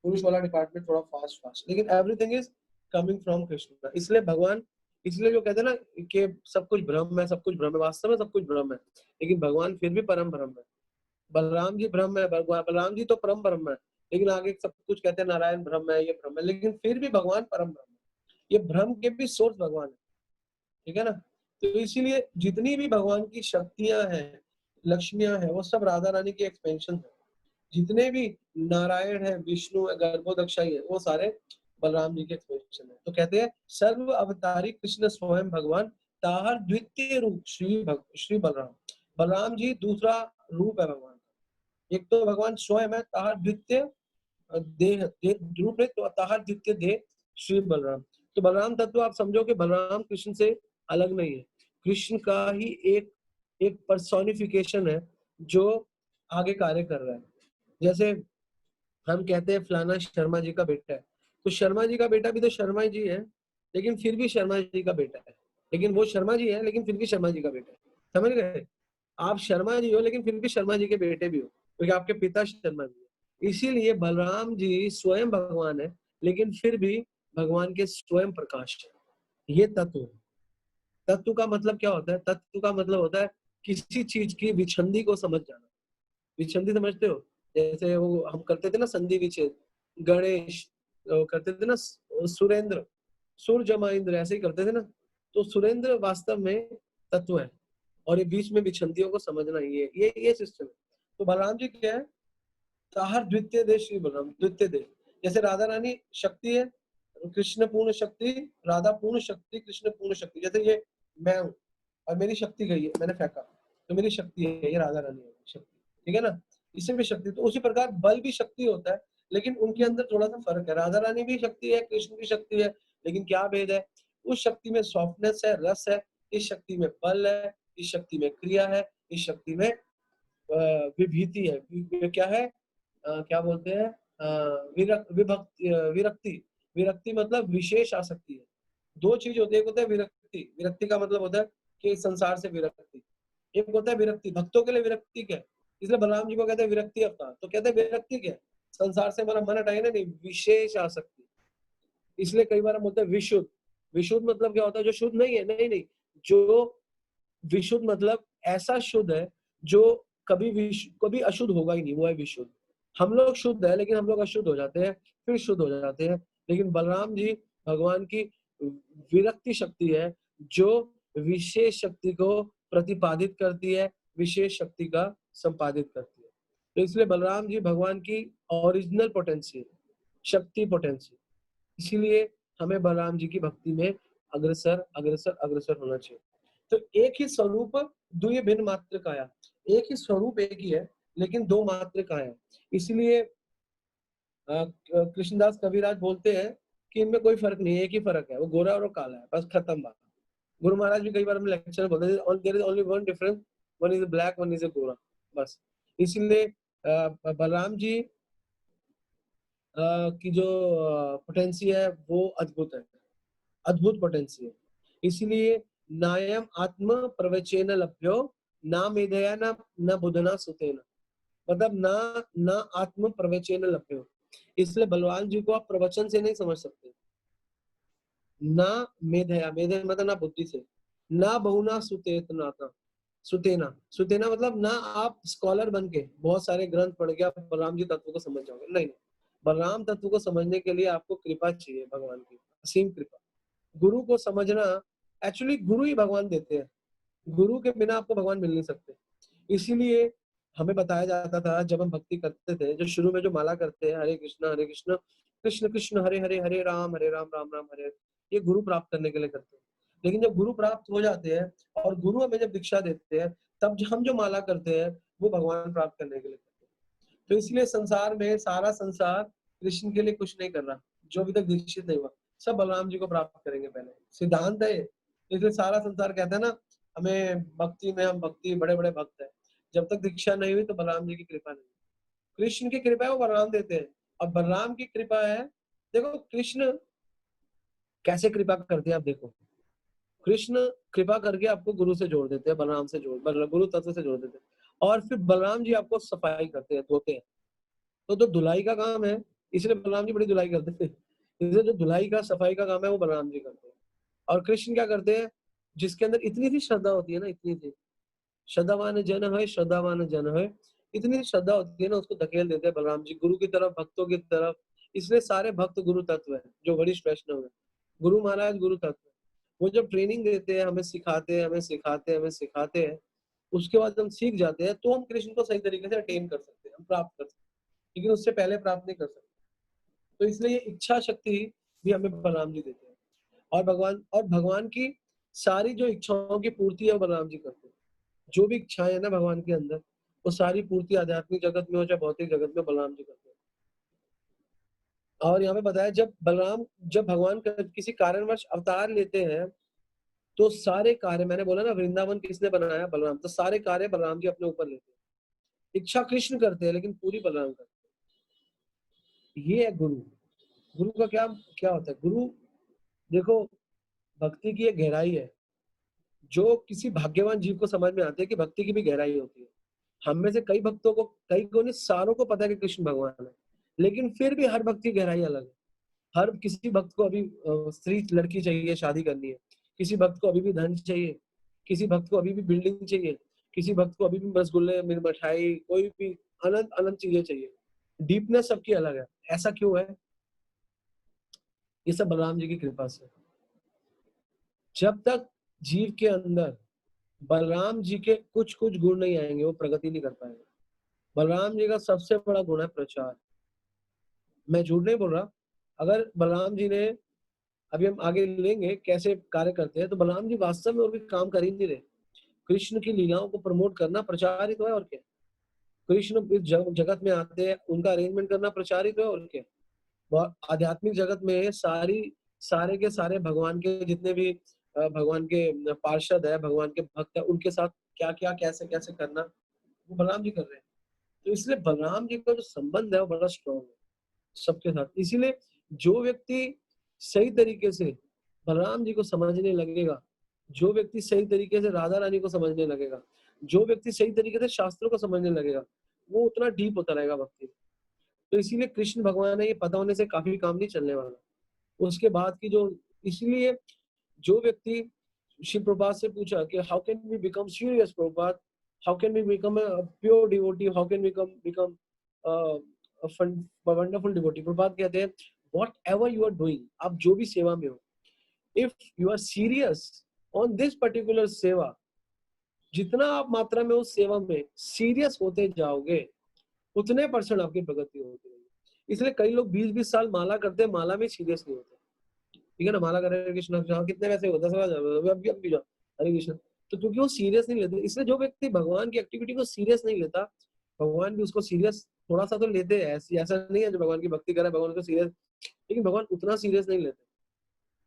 पुरुष वाला डिपार्टमेंट थोड़ा फास्ट फास्ट, लेकिन everything is coming from Krishna. इसलिए भगवान, इसलिए जो कहते हैं ना कि सब कुछ ब्रह्म है, सब कुछ ब्रह्म है, वास्तव में सब कुछ ब्रह्म है, लेकिन भगवान फिर भी परम ब्रह्म है। बलराम जी ब्रह्म है, बलराम जी तो परम ब्रह्म है, लेकिन आगे सब कुछ कहते हैं नारायण ब्रह्म है, ये ब्रह्म है, लेकिन फिर भी भगवान परम ब्रह्म है। ये ब्रह्म के भी सोर्स भगवान है। ठीक है ना? तो इसीलिए जितनी भी भगवान की शक्तियां हैं, लक्ष्मियां हैं, वो सब राधा रानी की एक्सपेंशन है। जितने भी नारायण है, विष्णु है, गर्भोदक्षाई है, वो सारे बलराम जी के एक्सपेंशन है। तो कहते हैं सर्व अवतारी कृष्ण स्वयं भगवान, ताहर द्वितीय रूप श्री बलराम। बलराम जी दूसरा रूप है भगवान का। एक तो भगवान स्वयं है, ताहर द्वितीय देह, रूप है, तो ताहर द्वितीय देह श्री बलराम। तो बलराम तत्व आप समझो कि बलराम कृष्ण से अलग नहीं है, कृष्ण का ही एक एक पर्सोनिफिकेशन है, जो आगे कार्य कर रहा है। जैसे हम कहते हैं फलाना शर्मा जी का बेटा है, तो शर्मा जी का बेटा भी तो शर्मा जी है, लेकिन फिर भी शर्मा जी का बेटा है। लेकिन वो शर्मा जी है, लेकिन फिर भी शर्मा जी का बेटा है। समझ गए? आप शर्मा जी हो, लेकिन फिर भी शर्मा जी के बेटे भी हो, क्योंकि आपके पिता शर्मा जी है। इसीलिए बलराम जी स्वयं भगवान है, लेकिन फिर भी भगवान के स्वयं प्रकाश है। ये तत्व है। तत्व का मतलब क्या होता है? तत्व का मतलब होता है किसी चीज की विछंदी को समझ जाना। विछंदी समझते हो? जैसे वो हम करते थे ना संधि विच्छेद, गणेश करते थे ना, सुरेंद्र, सुर जमा इंद्र, ऐसे ही करते थे ना। तो सुरेंद्र वास्तव में तत्व है, और ये बीच में विछंदियों को समझना ही है, ये सिस्टम है। तो बलराम जी क्या है? ताहर द्वितीय देह श्री बलराम, द्वितीय देह। जैसे राधा रानी शक्ति है, कृष्ण पूर्ण शक्ति, राधा पूर्ण शक्ति, कृष्ण पूर्ण शक्ति। जैसे ये मैं हूँ, और मेरी शक्ति गई है, मैंने फेंका, तो मेरी शक्ति है, ये राधा रानी है शक्ति। ठीक है ना? इससे भी शक्ति। तो उसी प्रकार बल भी शक्ति होता है, लेकिन उनके अंदर थोड़ा सा फर्क है। राधा रानी भी शक्ति है, कृष्ण भी शक्ति है, लेकिन क्या भेद है? उस शक्ति में सॉफ्टनेस है, रस है, इस शक्ति में बल है, इस शक्ति में क्रिया है, इस शक्ति में विभीति है। क्या है? क्या बोलते हैं? विरक्ति। विरक्ति मतलब विशेष आसक्ति है। दो चीज होती है, एक होता है विरक्ति। विरक्ति का मतलब होता है कि संसार से विरक्ति। एक होता है विरक्ति। भक्तों के लिए विरक्ति क्या है? इसलिए बलराम जी को कहते हैं विरक्ति अवतार। तो कहते हैं विरक्ति क्या है? संसार से हमारा मन हटाए ना, नहीं, विशेष आसक्ति। इसलिए कई बार हम बोलते हैं विशुद्ध। विशुद्ध मतलब क्या होता है? जो शुद्ध नहीं है। नहीं नहीं, जो विशुद्ध मतलब ऐसा शुद्ध है जो कभी अशुद्ध होगा ही नहीं, वो है विशुद्ध। हम लोग शुद्ध है, लेकिन हम लोग अशुद्ध हो जाते हैं, फिर शुद्ध हो जाते हैं। लेकिन बलराम जी भगवान की विरक्ति शक्ति है, जो विशेष शक्ति को प्रतिपादित करती है, विशेष शक्ति का संपादित करती है। तो इसलिए बलराम जी भगवान की ओरिजिनल पोटेंसी है। शक्ति पोटेंसी। इसीलिए हमें बलराम जी की भक्ति में अग्रसर अग्रसर अग्रसर होना चाहिए। तो एक ही स्वरूप दुई भिन्न मात्र काया, एक ही स्वरूप एक ही है लेकिन दो मात्र काया। इसलिए कृष्णदास कविराज बोलते हैं कि इनमें कोई फर्क नहीं है, एक ही फर्क है, वो गोरा और वो काला है, बस खत्म बात। गुरु महाराज भी कई बार अपने लेक्चर में बोलते हैं there is only one difference, one is black one is गोरा, बस। इसलिए बलराम जी की जो पोटेंसी है वो अद्भुत है, अद्भुत पोटेंसी है। इसलिए नायम आत्म प्रवचेन लभ्यो ना मेधया न बुधना सुतेना, मतलब ना आत्म प्रवचेन लभ्यो। इसलिए बलवान जी को आप प्रवचन से नहीं समझ सकते, ना मेधया, मेधया मतलब ना बुद्धि से, ना बहुना सुतेतनाता, सुतेना, सुतेना मतलब ना आप स्कॉलर बन के बहुत सारे ग्रंथ पढ़ के आप बलराम जी तत्व को समझ जाओगे, नहीं। बलराम तत्व को समझने के लिए आपको कृपा चाहिए, भगवान की असीम कृपा। गुरु को समझना, एक्चुअली गुरु ही भगवान देते हैं, गुरु के बिना आपको भगवान मिल नहीं सकते। इसीलिए हमें बताया जाता था जब हम भक्ति करते थे, जो शुरू में जो माला करते हैं हरे कृष्ण कृष्ण कृष्ण हरे हरे हरे राम राम राम हरे हरे, ये गुरु प्राप्त करने के लिए करते हैं। लेकिन जब गुरु प्राप्त हो जाते हैं और गुरु हमें जब दीक्षा देते हैं, तब हम जो माला करते हैं वो भगवान प्राप्त करने के लिए करते हैं। तो इसलिए संसार में सारा संसार कृष्ण के लिए कुछ नहीं कर रहा, जो अभी तक दीक्षित नहीं हुआ सब बलराम जी को प्राप्त करेंगे पहले, सिद्धांत है। इसलिए सारा संसार कहता है ना हमें भक्ति में, हम भक्ति बड़े बड़े भक्त हैं, जब तक दीक्षा नहीं हुई तो बलराम जी की कृपा नहीं। कृष्ण की कृपा है वो बलराम देते हैं, और बलराम की कृपा है। देखो कृष्ण कैसे कृपा करते हैं, आप देखो कृष्ण कृपा करके आपको गुरु से जोड़ देते हैं, बलराम से गुरु तत्व से जोड़ देते हैं, और फिर बलराम जी आपको सफाई करते हैं, धोते हैं। तो धुलाई का काम है, इसलिए बलराम जी बड़ी धुलाई करते थे। इसलिए जो धुलाई का सफाई का काम है वो बलराम जी करते हैं। और कृष्ण क्या करते हैं, जिसके अंदर इतनी सी श्रद्धा होती है ना, इतनी सी श्रद्धावान जन है, श्रद्धावान जन है, इतनी सी श्रद्धा होती है ना, उसको धकेल देते हैं बलराम जी गुरु की तरफ, भक्तों की तरफ। इसलिए सारे भक्त गुरु तत्व है, जो वरिष्ठ वैष्णव है गुरु महाराज गुरु तत्व है। वो जब ट्रेनिंग देते हैं, हमें सिखाते हैं, हमें सिखाते हैं, उसके बाद हम सीख जाते हैं तो हम कृष्ण को सही तरीके से अटेन कर सकते हैं, हम प्राप्त कर सकते हैं, लेकिन उससे पहले प्राप्त नहीं कर सकते। तो इसलिए इच्छा शक्ति भी हमें बलराम जी देते हैं, और भगवान की सारी जो इच्छाओं की पूर्ति है वो बलराम जी करते हैं। जो भी इच्छाएं है ना भगवान के अंदर, वो सारी पूर्ति आध्यात्मिक जगत में हो चाहे भौतिक जगत में, बलराम जी करते हैं। और यहाँ पे बताया जब भगवान किसी कारणवश अवतार लेते हैं, तो सारे कार्य, मैंने बोला ना वृंदावन किसने बनाया, बलराम, तो सारे कार्य बलराम जी अपने ऊपर लेते हैं। इच्छा कृष्ण करते हैं लेकिन पूरी बलराम करते हैं। ये है गुरु। गुरु का क्या क्या होता है, गुरु देखो भक्ति की एक गहराई है जो किसी भाग्यवान जीव को समझ में आती है कि भक्ति की भी गहराई होती है। हम में से कई भक्तों को, कई को नहीं, सारों को पता है कि कृष्ण भगवान है, लेकिन फिर भी हर भक्त की गहराई अलग है। हर किसी भक्त को अभी स्त्री लड़की चाहिए, शादी करनी है, किसी भक्त को अभी भी धन चाहिए, किसी भक्त को अभी भी बिल्डिंग चाहिए, किसी भक्त को अभी भी रसगुल्ले मिठाई, कोई भी अनंत अनंत चीजें चाहिए। डीपनेस सबकी अलग है। ऐसा क्यों है? ये सब बलराम जी की कृपा से। जब तक जीव के अंदर बलराम जी के कुछ कुछ गुण नहीं आएंगे, वो प्रगति नहीं कर पाएगा। बलराम जी का सबसे बड़ा गुण है प्रचार। मैं झूठ नहीं बोल रहा। अगर बलराम जी ने, अभी हम आगे लेंगे कैसे कार्य करते हैं, तो बलराम जी वास्तव में और भी काम कर ही नहीं रहे। कृष्ण की लीलाओं को प्रमोट करना प्रचार ही तो है, और क्या। कृष्ण इस जगत में आते हैं, उनका अरेंजमेंट करना प्रचार ही तो है, और क्या। आध्यात्मिक जगत में सारे के सारे भगवान के जितने भी भगवान के पार्षद है, भगवान के भक्त है, उनके साथ क्या क्या कैसे कैसे करना, वो बलराम जी कर रहे हैं। तो इसलिए बलराम जी का जो संबंध है वो बड़ा स्ट्रॉन्ग है सबके साथ। इसीलिए जो व्यक्ति सही तरीके से बलराम जी को समझने लगेगा, जो व्यक्ति सही तरीके से राधा रानी को समझने लगेगा, जो व्यक्ति सही तरीके से शास्त्रों को समझने लगेगा, वो उतना डीप होता रहेगा भक्ति। तो इसीलिए कृष्ण भगवान है, ये पता होने से काफी काम नहीं चलने वाला। उसके बाद की जो, इसलिए जो व्यक्ति, श्री प्रभुपाद से पूछा कि how can we become serious Prabhupada, how can we become a pure devotee, how can we become wonderful devotee. Prabhupada कहते हैं whatever you are doing, आप जो भी सेवा में हो, if you are serious on this particular seva, जितना आप मात्रा में उस सेवा में सीरियस होते जाओगे, उतने % आपकी प्रगति होती रहेगी। इसलिए कई लोग 20-20 साल माला करते हैं, माला में सीरियस नहीं होते। ठीक है ना, माला कर हरे कृष्ण हाँ, कितने पैसे होते हैं, 10,000 अब भी जाओ हरे कृष्ण। तो क्योंकि वो सीरियस नहीं लेते, इसलिए जो व्यक्ति भगवान की एक्टिविटी को सीरियस नहीं लेता, भगवान भी उसको सीरियस थोड़ा सा तो लेते हैं। ऐसा नहीं है जो भगवान की भक्ति करे भगवान को सीरियस, लेकिन भगवान उतना सीरियस नहीं लेते।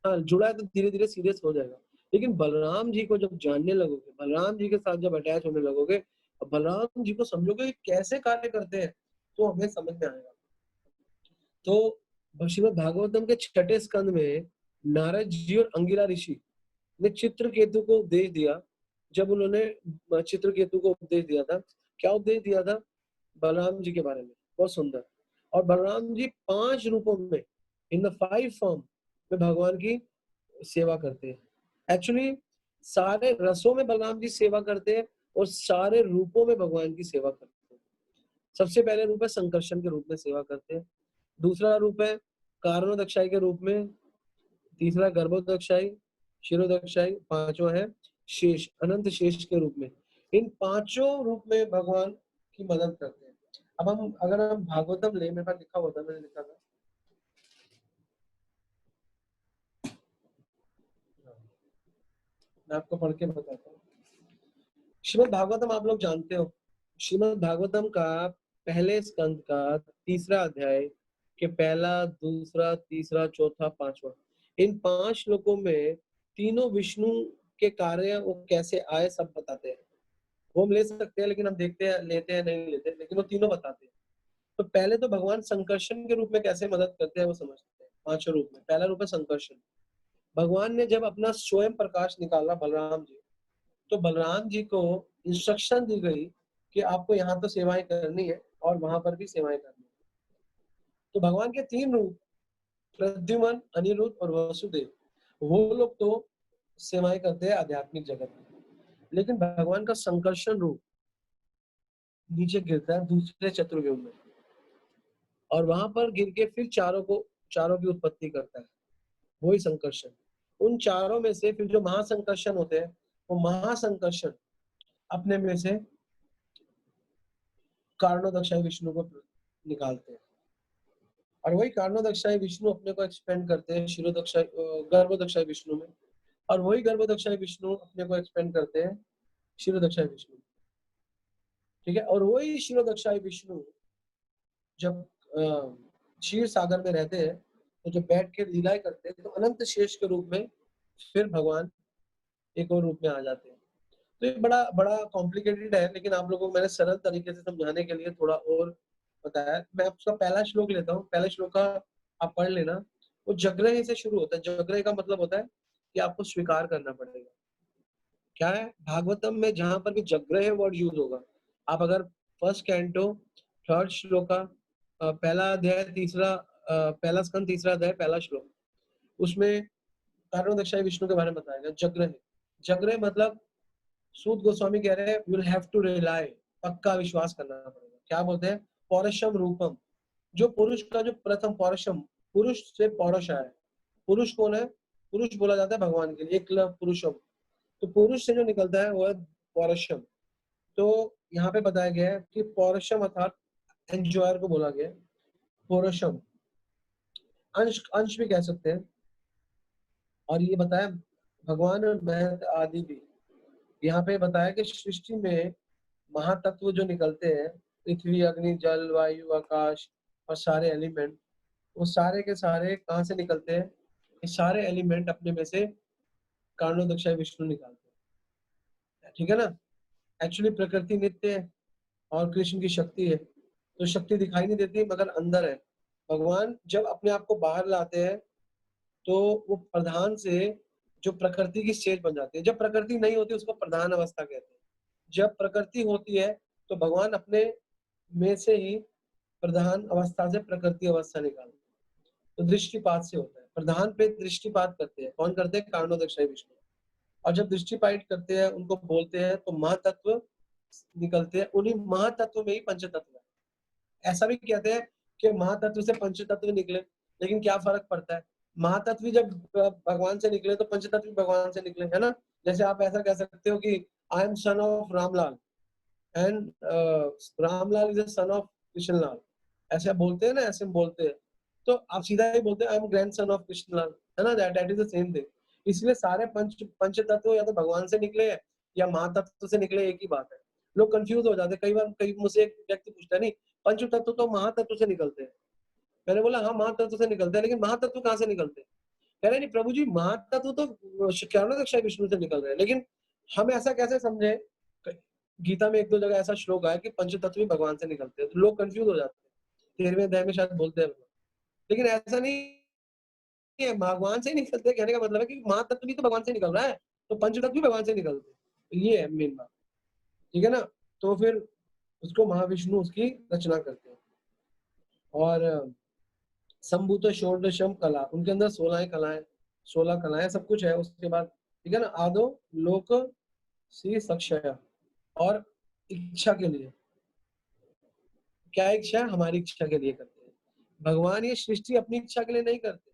हाँ, जुड़ा है तो धीरे धीरे सीरियस हो जाएगा। लेकिन बलराम जी को जब जानने लगोगे, बलराम जी के साथ जब अटैच होने लगोगे, और बलराम जी को समझोगे कि कैसे कार्य करते हैं, तो हमें समझ में आएगा। तो श्रीमद् भागवतम के 6ठे स्कंद में नारद जी और अंगिरा ऋषि ने चित्रकेतु को उपदेश दिया। जब उन्होंने चित्रकेतु को उपदेश दिया था, क्या उपदेश दिया था? बलराम जी के बारे में, बहुत सुंदर। और बलराम जी 5 रूपों में, इन द 5 फॉर्म में भगवान की सेवा करते हैं। एक्चुअली सारे रसों में बलराम जी सेवा करते हैं और सारे रूपों में भगवान की सेवा करते हैं। सबसे पहले रूप है संकर्षण के रूप में सेवा करते हैं, दूसरा रूप है कारणोदक्षाई के रूप में, तीसरा गर्भोदक्षाई, शिरोदक्षाई, पांचवा है शेष, अनंत शेष के रूप में। इन पांचों रूप में भगवान की मदद करते हैं। अब हम अगर हम भागवतम ले, मेरे पास लिखा हुआ था, मैंने लिखा था, मैं आपको पढ़ के बताता हूँ। श्रीमद् भागवतम आप लोग जानते हो, श्रीमद् भागवतम का पहले स्कंद का तीसरा अध्याय के पहला, दूसरा, तीसरा, चौथा, पांचवा, इन 5 श्लोकों में तीनों विष्णु के कार्य वो कैसे आए सब बताते हैं। वो हम ले सकते हैं, लेकिन हम देखते हैं लेते हैं नहीं लेते, लेकिन वो तीनों बताते हैं। तो पहले तो भगवान संकर्षण के रूप में कैसे मदद करते हैं वो समझते हैं। 5 रूप में पहला रूप है संकर्षण। भगवान ने जब अपना स्वयं प्रकाश निकाला बलराम जी, तो बलराम जी को इंस्ट्रक्शन दी गई कि आपको यहाँ तो सेवाएं करनी है और वहां पर भी सेवाएं करनी है। तो भगवान के 3 रूप, प्रद्युम्न, अनिरुद्ध और वसुदेव, वो लोग तो सेवाएं करते हैं आध्यात्मिक जगत में, लेकिन भगवान का संकर्षण रूप नीचे गिरता है दूसरे चतुर्युग में, और वहां पर गिर के फिर चारों की उत्पत्ति करता है, वही संकर्षण। उन चारों में से फिर जो महासंकर्षण होते हैं, वो महासंकर्षण अपने में से कारणोदक्षाई विष्णु को निकालते हैं, और वही कारणोदक्षाई विष्णु अपने को एक्सपेंड करते हैं शिरोदक्षाई गर्भोदक्षाई विष्णु में, और वही गर्भोदक्षाई विष्णु अपने को एक्सपेंड करते हैं शिरोदक्षाई विष्णु। ठीक है, और वही शिरोदक्षाई विष्णु जब क्षीर सागर में रहते हैं, तो जब बैठ के लीलाएं करते हैं, तो अनंत शेष के रूप में फिर भगवान एक और रूप में आ जाते हैं। तो ये बड़ा बड़ा कॉम्प्लिकेटेड है, लेकिन आप लोगों को मैंने सरल तरीके से समझाने के लिए थोड़ा और बताया। मैं आपका पहला श्लोक लेता हूँ, पहले श्लोक का आप पढ़ लेना। वो जगृह से शुरू होता है। जगृह का मतलब होता है कि आपको स्वीकार करना पड़ेगा। क्या है? भागवतम में जहां पर भी जगृह वर्ड यूज होगा, आप अगर फर्स्ट कैंटो 3rd श्लोक का पहला अध्याय पहला स्कंद तीसरा अध्याय पहला श्लोक, उसमें कारणोदक्षाई विष्णु के बारे में बताया गया। जगृह, जगृह मतलब सूत गोस्वामी कह रहे हैं you will have to rely, पक्का विश्वास करना पड़ेगा। क्या बोलते हैं? पौरुषम रूपम, जो पुरुष का जो प्रथम पौरुषम, पुरुष से पौरुष आया है। पुरुष कौन है? पुरुष बोला जाता है भगवान के लिए, एकलव पुरुषम। तो पुरुष से जो निकलता है वो है पौरुषम। तो यहाँ पे बताया गया है कि पौरुषम अर्थात एंजॉयर को बोला गया है पौरुषम, अंश अंश भी कह सकते हैं। और ये बताया भगवान और महत आदि भी, यहाँ पे बताया कि सृष्टि में महातत्व जो निकलते हैं, पृथ्वी, अग्नि, जल, वायु, आकाश और सारे एलिमेंट, वो सारे के सारे कहाँ से निकलते हैं? ये सारे एलिमेंट अपने में से कारणोदक्षाई विष्णु निकालते हैं। ठीक है ना? एक्चुअली प्रकृति नित्य है और कृष्ण की शक्ति है, तो शक्ति दिखाई नहीं देती मगर अंदर है। भगवान जब अपने आप को बाहर लाते हैं, तो वो प्रधान से जो प्रकृति की स्टेज बन जाती है। जब प्रकृति नहीं होती उसको प्रधान अवस्था कहते हैं। जब प्रकृति होती है तो भगवान अपने में से ही प्रधान अवस्था से प्रकृति अवस्था निकालते हैं। तो दृष्टिपात से होता है। प्रधान पे दृष्टिपात करते हैं। कौन करते हैं? कारणोदक्षाई विष्णु। और जब दृष्टिपात करते हैं, उनको बोलते हैं, तो महातत्व निकलते हैं। उन्हीं महातत्व में ही पंचतत्व है। ऐसा भी कहते हैं कि महातत्व से पंचतत्व निकले, लेकिन क्या फर्क पड़ता है? महातत्व जब भगवान से निकले तो पंचतत्व भगवान से निकले, है ना? जैसे आप ऐसा कह सकते हो कि I am son of Ramlal and Ramlal is the son of Krishnalal. ऐसे आप बोलते हैं ना, ऐसे हम बोलते हैं, तो आप सीधा ही बोलते हैं I am grandson of Krishnalal, है ना, that is the same thing. इसलिए सारे पंच तत्व या तो भगवान से निकले हैं या महातत्व से निकले, एक ही बात है। लोग कंफ्यूज हो जाते हैं, कई बार कई मुझसे एक व्यक्ति पूछता है, नहीं पंच तत्व तो महातत्व से निकलते हैं। मैंने बोला हाँ महातत्व से निकलते हैं, लेकिन महातत्व कहाँ से निकलते हैं? कह रहे नहीं प्रभु जी, महातत्व तो ज्ञानोदक विष्णु से निकल रहे हैं, लेकिन हम ऐसा कैसे समझे? गीता में एक दो जगह ऐसा श्लोक आया कि पंच तत्व भी भगवान से निकलते हैं, तो लोग कंफ्यूज हो जाते हैं। 13वें अध्याय में शायद बोलते हैं, लेकिन ऐसा नहीं है, भगवान से ही निकलते हैं। कहने का मतलब है कि महातत्व भी तो भगवान से निकल रहा है, तो पंच तत्व भी भगवान से निकलते हैं। तो ये है मेन बात, ठीक है ना। तो फिर उसको महाविष्णु उसकी रचना करते हैं। और संभूत षोडशम कला, उनके अंदर 16 कलाएं, 16 कलाएं सब कुछ है। उसके बाद ठीक है ना, आदो लोक सी सक्षय, और इच्छा के लिए, क्या इच्छा? हमारी इच्छा के लिए करते हैं। भगवान ये सृष्टि अपनी इच्छा के लिए नहीं करते,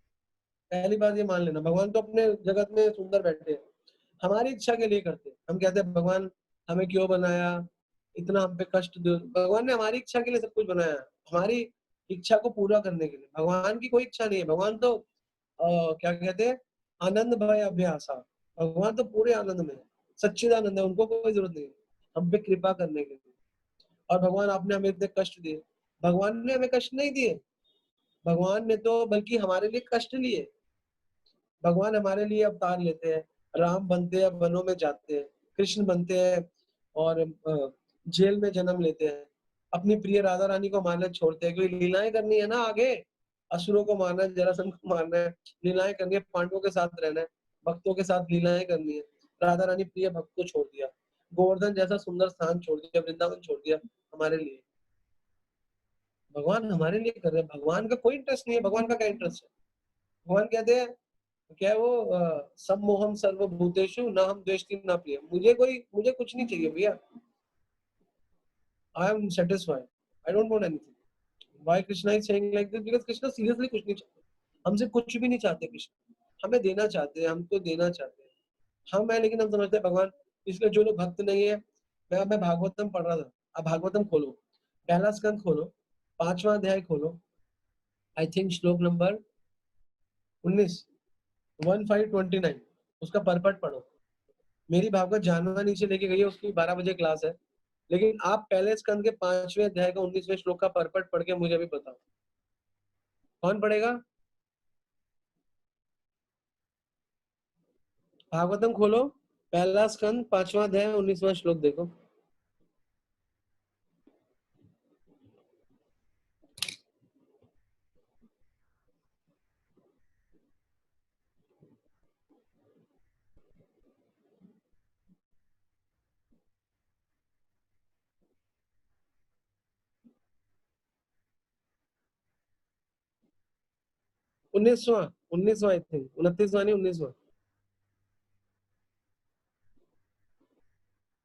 पहली बात ये मान लेना। भगवान तो अपने जगत में सुंदर बैठे हैं, हमारी इच्छा के लिए करते हैं। हम कहते हैं भगवान हमें क्यों बनाया, इतना हम पे कष्ट दो। भगवान ने हमारी इच्छा के लिए सब कुछ बनाया, हमारी इच्छा को पूरा करने के लिए। भगवान की कोई इच्छा नहीं है, भगवान तो क्या कहते हैं, आनंद भय अभ्यासा। भगवान तो पूरे आनंद में है, सच्चिदानंद है, उनको कोई जरूरत नहीं है हम पे कृपा करने के लिए। और भगवान आपने हमें इतने कष्ट दिए, भगवान ने हमें कष्ट नहीं दिए, भगवान ने तो बल्कि हमारे लिए कष्ट लिए। भगवान हमारे लिए अवतार लेते हैं, राम बनते हैं, वनों में जाते हैं, कृष्ण बनते हैं और जेल में जन्म लेते हैं, अपनी प्रिय राधा रानी को मारना छोड़ते हैं, क्योंकि लीलाएं करनी है ना आगे, असुरों को मारना है, जरासंध को मारना है, लीलाएं करनी है, पांडवों के साथ रहना है, भक्तों के साथ लीलाएं करनी है। राधा रानी प्रिय भक्त को छोड़ दिया, गोवर्धन जैसा सुंदर स्थान छोड़ दिया, वृंदावन छोड़ दिया हमारे लिए। भगवान हमारे लिए कर रहे हैं, भगवान का कोई इंटरेस्ट नहीं है। भगवान का क्या इंटरेस्ट है? भगवान कहते हैं क्या है वो, सब मोहम सर्वभूतेषु न हम द्वेष्टि न प्रिय। मुझे कुछ नहीं चाहिए भैया, I am satisfied, I don't want anything. Why Krishna is saying like this? Because Krishna seriously कुछ नहीं चाहते, हमसे कुछ भी नहीं चाहते कृष्ण। हमें देना चाहते हैं, हमको देना चाहते हैं, हम है, लेकिन हम समझते हैं भगवान। इसलिए जो लोग भक्त नहीं है, मैं भागवतम पढ़ रहा था, आप भागवतम खोलो, पहला स्कंद खोलो, 5वां अध्याय खोलो, आई थिंक श्लोक नंबर 19, 1529, उसका परपट पढ़ो। मेरी भागवत जानवा नीचे लेके गई है, उसकी 12 बजे क्लास है, लेकिन आप पहले स्कंद के 5वें अध्याय का 19वें श्लोक का परपट पढ़ के मुझे भी बताओ, कौन पढ़ेगा? भागवतम खोलो, पहला स्कंद 5वां अध्याय 19वां श्लोक देखो। उन्नीसवां, 19वां, आई थिंक 29वां नहीं, 19वां।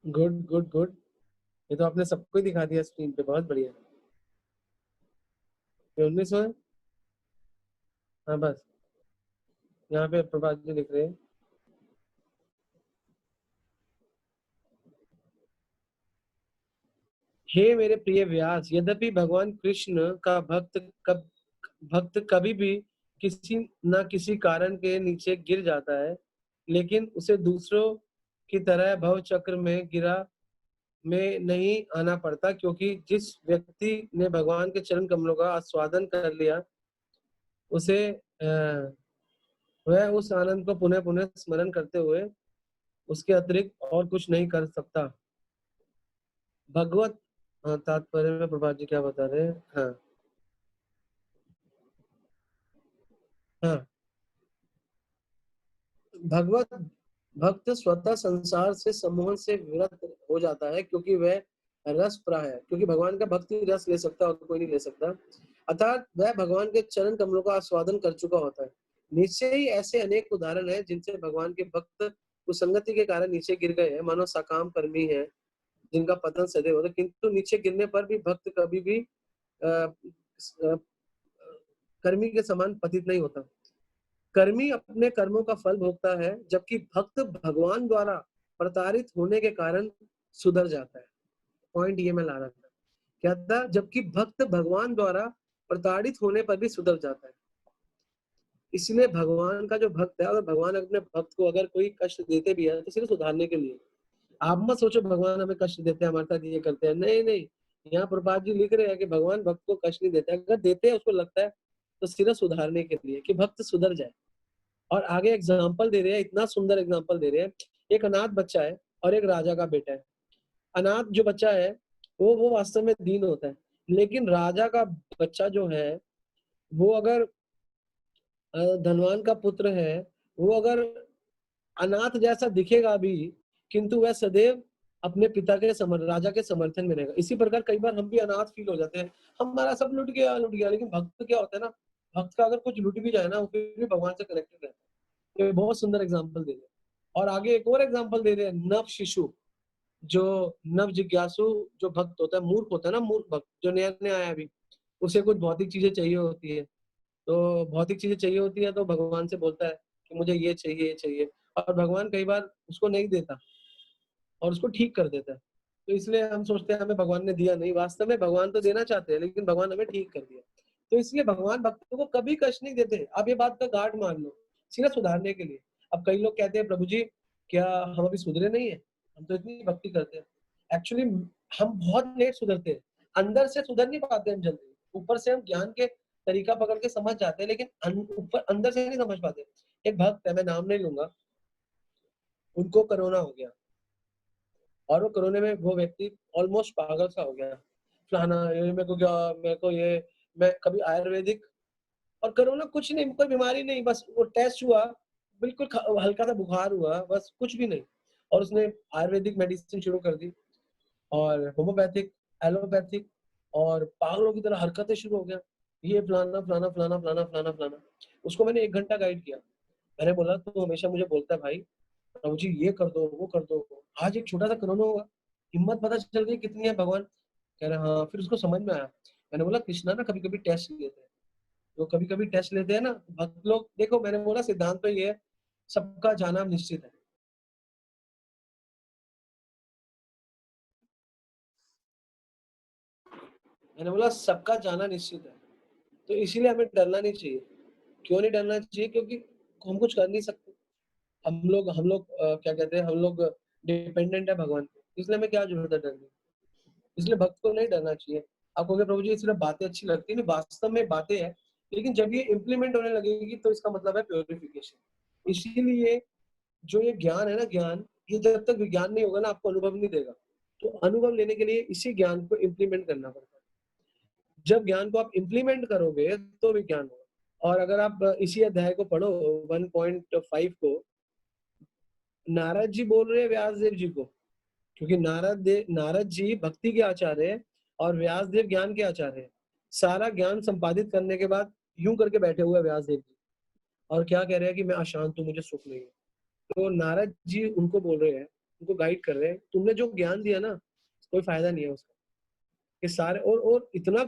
गुड गुड गुड, ये तो आपने सबको ही दिखा दिया स्क्रीन पे, बहुत बढ़िया। ये 19वां है? हाँ बस, यहाँ पे प्रभात जी लिख रहे हैं, हे मेरे प्रिय व्यास, यद्यपि भगवान कृष्ण का भक्त कभी भी किसी न किसी कारण के नीचे गिर जाता है, लेकिन उसे दूसरों की तरह भव चक्र में गिरा में नहीं आना पड़ता, क्योंकि जिस व्यक्ति ने भगवान के चरण कमलों का आस्वादन कर लिया, उसे वह उस आनंद को पुनः पुनः स्मरण करते हुए उसके अतिरिक्त और कुछ नहीं कर सकता। भगवत तात्पर्य में प्रभात जी क्या बता रहे हैं? हाँ हाँ, भगवत भक्त स्वतः संसार से सम्मोहन से विरत हो जाता है, क्योंकि वह रस प्रा है, क्योंकि भगवान का भक्ति रस ले सकता है और कोई नहीं ले सकता, अर्थात वह भगवान के चरण कमलों का आस्वादन कर चुका होता है। निश्चय ही ऐसे अनेक उदाहरण हैं जिनसे भगवान के भक्त कुसंगति के कारण नीचे गिर गए हैं, मानो सकाम कर्मी है जिनका पतन सदैव होता है, किंतु नीचे गिरने पर भी भक्त कभी भी कर्मी के समान पतित नहीं होता। कर्मी अपने कर्मों का फल भोगता है, जबकि भक्त भगवान द्वारा प्रताड़ित होने के कारण सुधर जाता है। पॉइंट ये मैं ला रहा था, क्या था, जबकि भक्त भगवान द्वारा प्रताड़ित होने पर भी सुधर जाता है। इसलिए भगवान का जो भक्त है, अगर भगवान अपने भक्त को अगर कोई कष्ट देते भी है तो सिर्फ सुधारने के लिए। आप मत सोचो भगवान हमें कष्ट देते हैं, हमारे साथ ये करते हैं, नहीं नहीं। यहाँ प्रभुपाद जी लिख रहे हैं कि भगवान भक्त को कष्ट नहीं देते, अगर देते हैं उसको लगता है तो सिर्फ सुधारने के लिए, कि भक्त सुधर जाए। और आगे एग्जाम्पल दे रहे हैं, इतना सुंदर एग्जाम्पल दे रहे हैं। एक अनाथ बच्चा है और एक राजा का बेटा है। अनाथ जो बच्चा है वो वास्तव में दीन होता है, लेकिन राजा का बच्चा जो है वो अगर धनवान का पुत्र है, वो अगर अनाथ जैसा दिखेगा भी, किंतु वह सदैव अपने पिता के राजा के समर्थन में रहेगा। इसी प्रकार कई बार हम भी अनाथ फील हो जाते हैं, हमारा सब लुट गया, लेकिन भक्त क्या होता है ना, भक्त का अगर कुछ लुट भी जाए ना, वो फिर भी भगवान से कनेक्टेड रहता है। तो ये बहुत सुंदर एग्जाम्पल दे रहे हैं। और आगे एक और एग्जाम्पल दे रहे हैं, नव शिशु, जो नव जिज्ञासु जो भक्त होता है, मूर्ख होता है ना, मूर्ख भक्त जो नया नया आया अभी, उसे कुछ भौतिक चीजें चाहिए होती है। तो भौतिक चीजें चाहिए होती है तो भगवान से बोलता है कि मुझे ये चाहिए, ये चाहिए, और भगवान कई बार उसको नहीं देता और उसको ठीक कर देता है। तो इसलिए हम सोचते हैं हमें भगवान ने दिया नहीं, वास्तव में भगवान तो देना चाहते हैं, लेकिन भगवान हमें ठीक कर दिया। तो इसलिए भगवान भक्तों को कभी कष्ट नहीं देते। आप ये बात का गांठ मान लो, सिर्फ सुधारने के लिए। अब कई लोग कहते हैं, प्रभु जी क्या हम अभी सुधरे नहीं है, हम तो इतनी भक्ति करते हैं। एक्चुअली हम बहुत लेट सुधरते हैं, अंदर से सुधर नहीं पाते हम जल्दी। ऊपर से हम ज्ञान के तरीका पकड़ के समझ जाते हैं, लेकिन ऊपर अंदर से नहीं समझ पाते। एक भक्त है, मैं नाम नहीं लूंगा, उनको कोरोना हो गया, और वो कोरोना में वो व्यक्ति ऑलमोस्ट पागल सा हो गया। फलाना ये मेरे को क्या, मेरे को ये, मैं कभी आयुर्वेदिक, और कोरोना कुछ नहीं, कोई बीमारी नहीं, बस वो टेस्ट हुआ, बिल्कुल हल्का सा बुखार हुआ, बस कुछ भी नहीं। और उसने आयुर्वेदिक मेडिसिन शुरू कर दी, और होम्योपैथिक, एलोपैथिक, और पागलों की तरह हरकतें शुरू हो गया, ये फलाना फलाना फलाना फलाना फलाना फलाना। उसको मैंने 1 घंटा गाइड किया। मैंने बोला तू हमेशा मुझे बोलता है भाई, प्रभु जी ये कर दो, वो कर दो, आज एक छोटा सा कोरोना हुआ, हिम्मत पता चल गई कितनी है भगवान। कह रहा हाँ, फिर उसको समझ में आया। मैंने बोला कृष्णा ना कभी कभी टेस्ट लेते हैं, तो कभी कभी टेस्ट लेते हैं ना भक्त लोग। देखो मैंने बोला सिद्धांत तो ये है, सबका जाना निश्चित है। मैंने बोला सबका जाना निश्चित है, तो इसीलिए हमें डरना नहीं चाहिए। क्यों नहीं डरना चाहिए? क्योंकि हम कुछ कर नहीं सकते। हम लोग क्या कहते हैं, हम लोग डिपेंडेंट है भगवान पे, इसलिए हमें क्या जरूरत है डरने की। इसलिए भक्त को नहीं डरना चाहिए। आप कहोगे प्रभु जी सिर्फ बातें अच्छी लगती है, नहीं वास्तव में बातें हैं, लेकिन जब ये इम्प्लीमेंट होने लगेगी तो इसका मतलब है प्योरिफिकेशन। इसीलिए जो ये ज्ञान है ना, ज्ञान, ये जब तक विज्ञान नहीं होगा ना, आपको अनुभव नहीं देगा। तो अनुभव लेने के लिए इसी ज्ञान को इम्प्लीमेंट करना पड़ता है। जब ज्ञान को आप इम्प्लीमेंट करोगे तो विज्ञान होगा। और अगर आप इसी अध्याय को पढ़ो 1.5 को, नारद जी बोल रहे हैं व्यास देव जी को, क्योंकि नारद जी भक्ति के आचार्य है और व्यास देव ज्ञान के आचार्य है। सारा ज्ञान संपादित करने के बाद यूं करके बैठे हुए व्यास देव जी, और क्या कह रहे हैं कि मैं अशांत हूँ, मुझे सुख नहीं है। तो नारद जी उनको बोल रहे हैं, उनको गाइड कर रहे हैं, तुमने जो ज्ञान दिया ना, कोई फायदा नहीं है उसका। ये सारे और इतना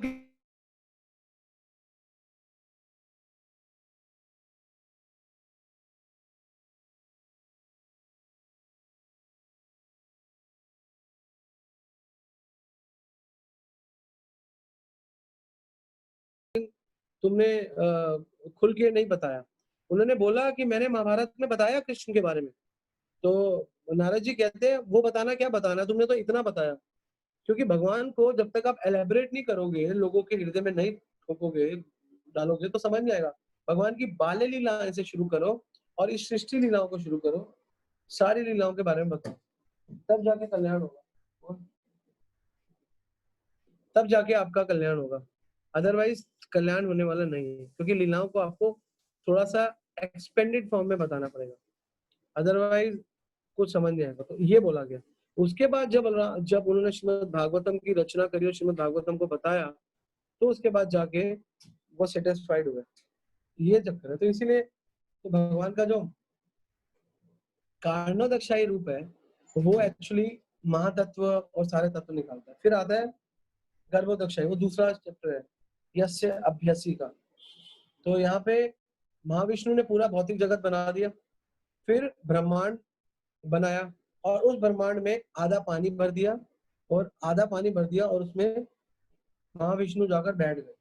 तुमने खुल के नहीं बताया। उन्होंने बोला कि मैंने महाभारत में बताया कृष्ण के बारे में। तो नारद जी कहते हैं वो बताना क्या बताना, तुमने तो इतना बताया। क्योंकि भगवान को जब तक आप एलेबरेट नहीं करोगे, लोगों के हृदय में नहीं ठोकोगे, डालोगे, तो समझ नहीं आएगा। भगवान की बाल्य लीलाएं से शुरू करो और इस सृष्टि लीलाओं को शुरू करो, सारी लीलाओं के बारे में बताओ, तब जाके कल्याण होगा, तब जाके आपका कल्याण होगा। अदरवाइज कल्याण होने वाला नहीं है, क्योंकि लीलाओं को आपको थोड़ा सा एक्सपेंडेड फॉर्म में बताना पड़ेगा, अदरवाइज कुछ समझ नहीं आएगा। तो ये बोला गया। उसके बाद जब उन्होंने श्रीमद् भागवतम की रचना करी और श्रीमद् भागवतम को बताया, तो उसके बाद जाके वो सेटिस्फाइड हुए। ये चक्कर है। तो इसीलिए तो भगवान का जो कारणोदक्षाई रूप है, वो एक्चुअली महातत्व और सारे तत्व निकालता है। फिर आता है गर्भोदक्षाई, वो दूसरा चैप्टर है, यस्य अभ्यसी का। तो यहाँ पे महाविष्णु ने पूरा भौतिक जगत बना दिया, फिर ब्रह्मांड बनाया, और उस ब्रह्मांड में आधा पानी भर दिया, और उसमें महाविष्णु जाकर बैठ गए,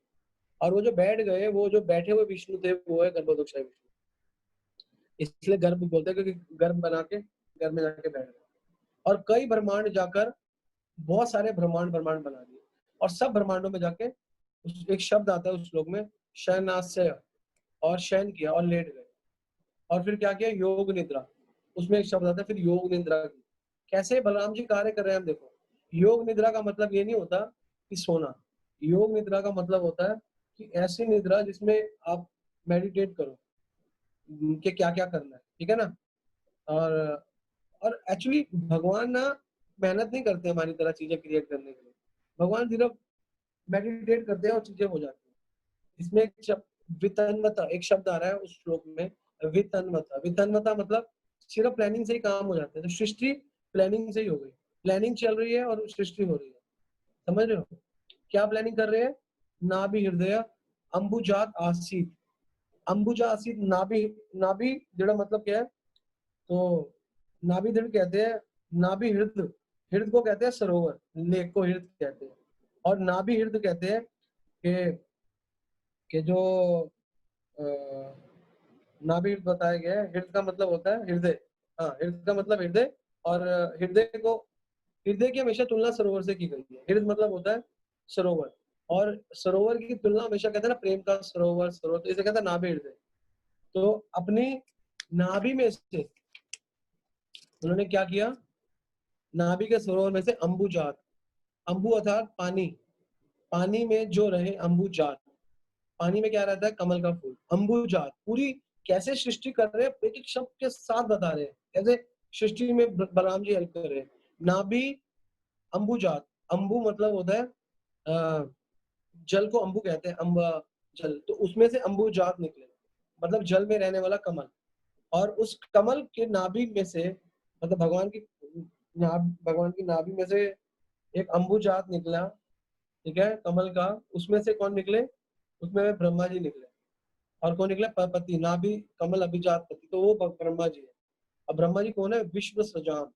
और वो जो बैठ गए, वो जो बैठे हुए विष्णु थे वो है गर्भोदकशाही विष्णु। इसलिए गर्भ बोलते हैं, क्योंकि गर्भ बना के गर्भ में जाके बैठ गए, और कई ब्रह्मांड जाकर बहुत सारे ब्रह्मांड ब्रह्मांड बना दिए, और सब ब्रह्मांडों में जाके एक शब्द आता है उस श्लोक में, शयनाश्रय, और शयन किया और लेट गए, और फिर क्या किया, योग निद्रा, उसमें एक शब्द आता है फिर योग निद्रा की। कैसे बलराम जी कार्य कर रहे हैं हम देखो। योग निद्रा का मतलब ये नहीं होता कि सोना, योग निद्रा का मतलब होता है कि ऐसी निद्रा जिसमें आप मेडिटेट करो कि क्या क्या करना है, ठीक है ना। और और एक्चुअली भगवान ना मेहनत नहीं करते हमारी तरह चीजें क्रिएट करने के लिए, भगवान सिर्फ मेडिटेट करते हैं और चीजें हो जाती हैं। इसमें एक शब्द वितन्वता, एक शब्द आ रहा है उस श्लोक में, वितन्वता। वितन्वता मतलब सिर्फ प्लानिंग से ही काम हो जाता है, तो सृष्टि प्लानिंग से ही हो गई, प्लानिंग चल रही है और सृष्टि हो रही है, समझ रहे हो। क्या प्लानिंग कर रहे हैं, नाभि हृदय अंबुजात आसीत, अंबुजा आसीत नाभि, नाभि दृढ़ मतलब क्या है, तो नाभि दृढ़ कहते हैं, नाभि हृदय, हृदय को कहते हैं सरोवर, लेक को हृदय कहते हैं, और नाभि हृदय कहते हैं कि जो अ, नाभि बताया गया है, हृदय का मतलब होता है हृदय, हाँ हृदय का मतलब हृदय, और हृदय को, हृदय की हमेशा तुलना सरोवर से की गई है, हृदय मतलब होता है सरोवर, और सरोवर की तुलना हमेशा कहते हैं ना प्रेम का सरोवर, सरोवर, तो इसे कहते हैं नाभि हृदय। तो अपनी नाभि में से उन्होंने क्या किया, नाभि के सरोवर में से अंबुजात, अंबु अर्थात पानी, पानी में जो रहे अंबुजात, पानी में क्या रहता है, कमल का फूल, अंबुजात, पूरी कैसे सृष्टि कर रहे हैं, एक एक शब्द के साथ बता रहे हैं कैसे सृष्टि में बलराम जी हेल्प कर रहे हैं। नाभि अंबुजात, अंबु मतलब होता है जल को अंबु कहते हैं, अम्बा जल, तो उसमें से अंबुजात निकले, मतलब जल में रहने वाला कमल, और उस कमल के नाभि में से, मतलब भगवान की नाभि में से एक अंबुजात निकला, ठीक है, कमल का, उसमें से कौन निकले, उसमें ब्रह्मा जी निकले, और कौन निकले, पति, नाभि कमल अभिजात पति, तो वो ब्रह्मा जी है। अब ब्रह्मा जी कौन है, विश्व सृजान,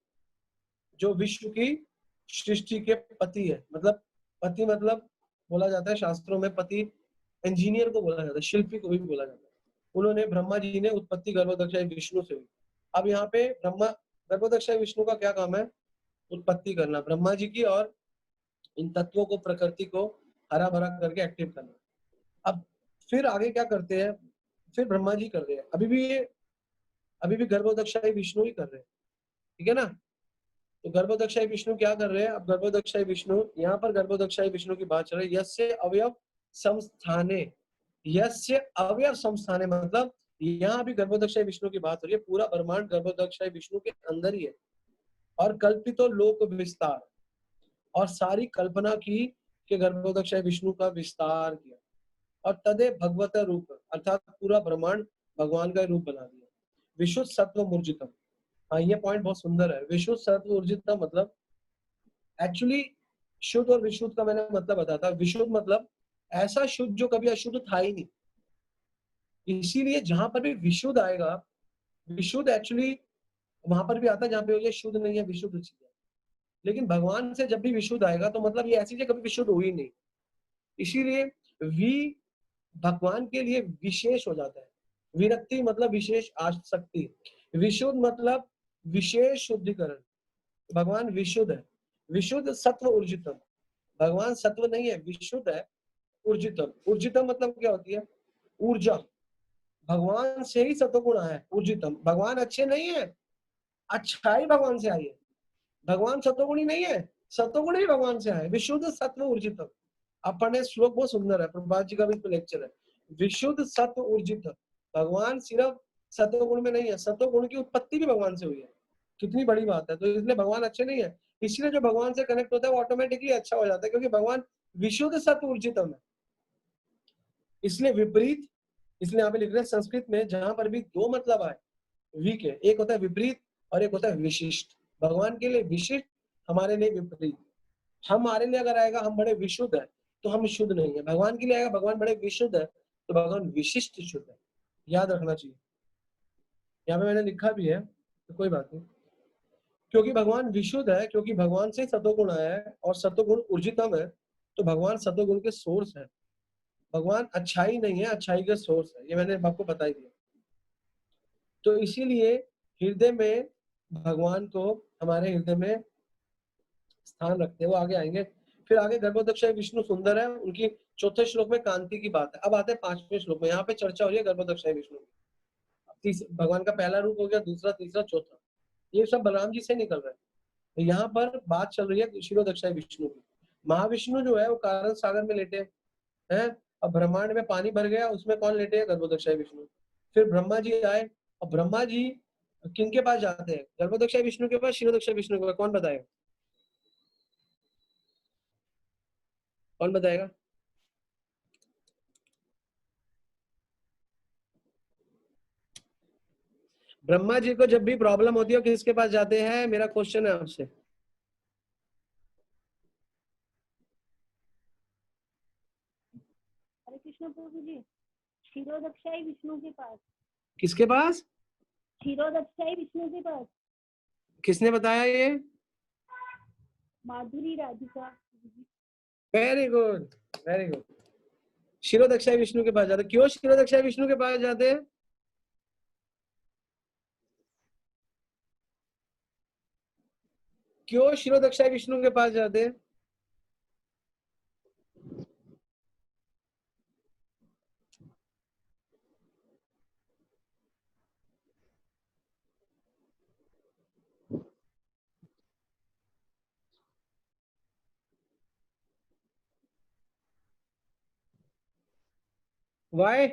जो विश्व की सृष्टि के पति है, मतलब पति मतलब बोला जाता है शास्त्रों में, पति इंजीनियर को बोला जाता है, शिल्पी को भी बोला जाता है। उन्होंने, ब्रह्मा जी ने उत्पत्ति गर्भोदक्षाई विष्णु से हुई। अब यहाँ पे ब्रह्मा, गर्भोदक्षाई विष्णु का क्या काम है, उत्पत्ति करना ब्रह्मा जी की, और इन तत्वों को, प्रकृति को हरा भरा करके एक्टिव करना। अब फिर आगे क्या करते हैं, फिर ब्रह्मा जी कर रहे हैं, अभी भी गर्भोदक्षाई विष्णु ही कर रहे हैं, ठीक है ना। तो गर्भोदक्षाई विष्णु क्या कर रहे हैं, अब गर्भोदक्षाई विष्णु, यहाँ पर गर्भोदक्षाई विष्णु की बात चल रही है, यस्य अवयव संस्थाने, यस्य अवयव संस्थाने मतलब यहाँ भी गर्भोदक्षाई विष्णु की बात हो रही है, पूरा ब्रह्मांड गर्भोदक्षाई विष्णु के अंदर ही है, और कल्पितो लोक विस्तार, और सारी कल्पना की कि गर्भोदक्षाई विष्णु का विस्तार किया, और तदे भगवत रूप, अर्थात पूरा ब्रह्मांड भगवान का रूप बना दिया। विशुद्ध सत्व मूर्जितम, हाँ ये पॉइंट बहुत सुंदर है, विशुद्ध सत्व ऊर्जितम मतलब, एक्चुअली शुद्ध और विशुद्ध का मैंने मतलब बताया था। विशुद्ध मतलब ऐसा शुद्ध जो कभी अशुद्ध था ही नहीं, इसीलिए जहां पर भी विशुद्ध आएगा, विशुद्ध एक्चुअली वहां पर भी आता है जहाँ पे ये शुद्ध नहीं है, विशुद्ध चीज है, लेकिन भगवान से जब भी विशुद्ध आएगा तो मतलब ये ऐसी चीज कभी विशुद्ध हुई नहीं, इसीलिए वी भगवान के लिए विशेष हो जाता है। विरक्ति मतलब विशेष आसक्ति, विशुद्ध मतलब विशेष शुद्धिकरण, भगवान विशुद्ध है, विशुद्ध सत्व ऊर्जितम, भगवान सत्व नहीं है, विशुद्ध है, ऊर्जितम, ऊर्जितम मतलब क्या होती है, ऊर्जा, भगवान से ही सत्वगुण आया है, ऊर्जितम, भगवान अच्छे नहीं है, अच्छाई भगवान से आई है, भगवान सत्वगुणी नहीं है, सत्वगुण ही भगवान से आए, विशुद्ध सत्व ऊर्जितम। आप पढ़ने, श्लोक बहुत सुंदर है, प्रभात जी का भी लेक्चर है, विशुद्ध सत्व ऊर्जित, भगवान सिर्फ सत्वगुण में नहीं है, सत्वगुण की उत्पत्ति भी भगवान से हुई है, कितनी बड़ी बात है। तो इसलिए भगवान अच्छे नहीं है, इसलिए जो भगवान से कनेक्ट होता है वो ऑटोमेटिकली अच्छा हो जाता है, क्योंकि भगवान विशुद्ध सत्व ऊर्जितम है। इसलिए विपरीत, इसलिए यहाँ पे लिख रहे हैं संस्कृत में जहां पर भी दो मतलब आए वी के, एक होता है विपरीत और एक होता है विशिष्ट, भगवान के लिए विशिष्ट, हमारे लिए विपरीत। हमारे लिए अगर आएगा हम बड़े विशुद्ध है तो हम शुद्ध नहीं है, भगवान के लिए आएगा भगवान बड़े विशुद्ध है तो भगवान विशिष्ट शुद्ध है, याद रखना चाहिए। यहाँ पे मैंने लिखा भी है तो कोई बात नहीं, क्योंकि भगवान विशुद्ध है, क्योंकि भगवान से सतोगुण आया है और सतोगुण ऊर्जितम है, तो भगवान सतोगुण के सोर्स है, भगवान अच्छाई नहीं है, अच्छाई के सोर्स है, ये मैंने आपको बता ही दिया। तो इसीलिए हृदय में भगवान को हमारे हृदय में स्थान रखते हैं, वो आगे आएंगे। फिर आगे गर्भोदक्षाय विष्णु सुंदर है, उनकी चौथे श्लोक में कांति की बात है। अब आते हैं पांचवें श्लोक में, यहाँ पे चर्चा हो रही है गर्भोदक्षाय विष्णु की। भगवान का पहला रूप हो गया, दूसरा, तीसरा, चौथा, ये सब बलराम जी से निकल रहा है। तो यहाँ पर बात चल रही है क्षीरोदक्षाय विष्णु की। महाविष्णु जो है वो कारण सागर में लेटे हैं, अब ब्रह्मांड में पानी भर गया, उसमें कौन लेटे हैं? गर्भोदक्षाय विष्णु। फिर ब्रह्मा जी आए, और ब्रह्मा जी किनके पास जाते हैं? गर्भोदक्षाय विष्णु के पास, क्षीरोदक्षाय विष्णु के पास? कौन बताएगा, कौन बताएगा? ब्रह्मा जी को जब भी प्रॉब्लम होती है किसके पास जाते हैं? मेरा क्वेश्चन है आपसे। हरे कृष्ण प्रभु जी, क्षीरोदक्षाई विष्णु के पास। किसके पास? क्षीरोदक्षाई विष्णु के पास। किसने बताया ये? Madhuri Radhika. Very good, very good. क्षीरोदक्षाय विष्णु के पास जाते। क्यों क्षीरोदक्षाय विष्णु के पास जाते हैं? क्यों क्षीरोदक्षाय विष्णु के पास जाते हैं? वाई?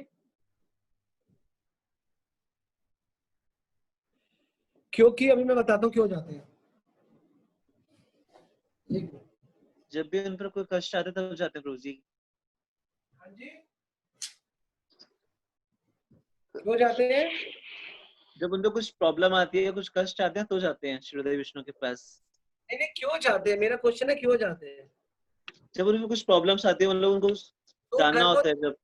क्योंकि अभी मैं बताता हूँ क्यों जाते हैं। जब भी उन पर कोई कष्ट आता है तब जाते हैं प्रभु जी। हाँ जी, क्यों जाते हैं? जब उनको कुछ प्रॉब्लम आती है, कुछ कष्ट आते हैं तो जाते हैं क्षीरोदय विष्णु के पास। नहीं नहीं, क्यों जाते हैं, मेरा क्वेश्चन है क्यों जाते हैं? जब उनको कुछ प्रॉब्लम्स आती है, मतलब उनको तो जानना होता है। जब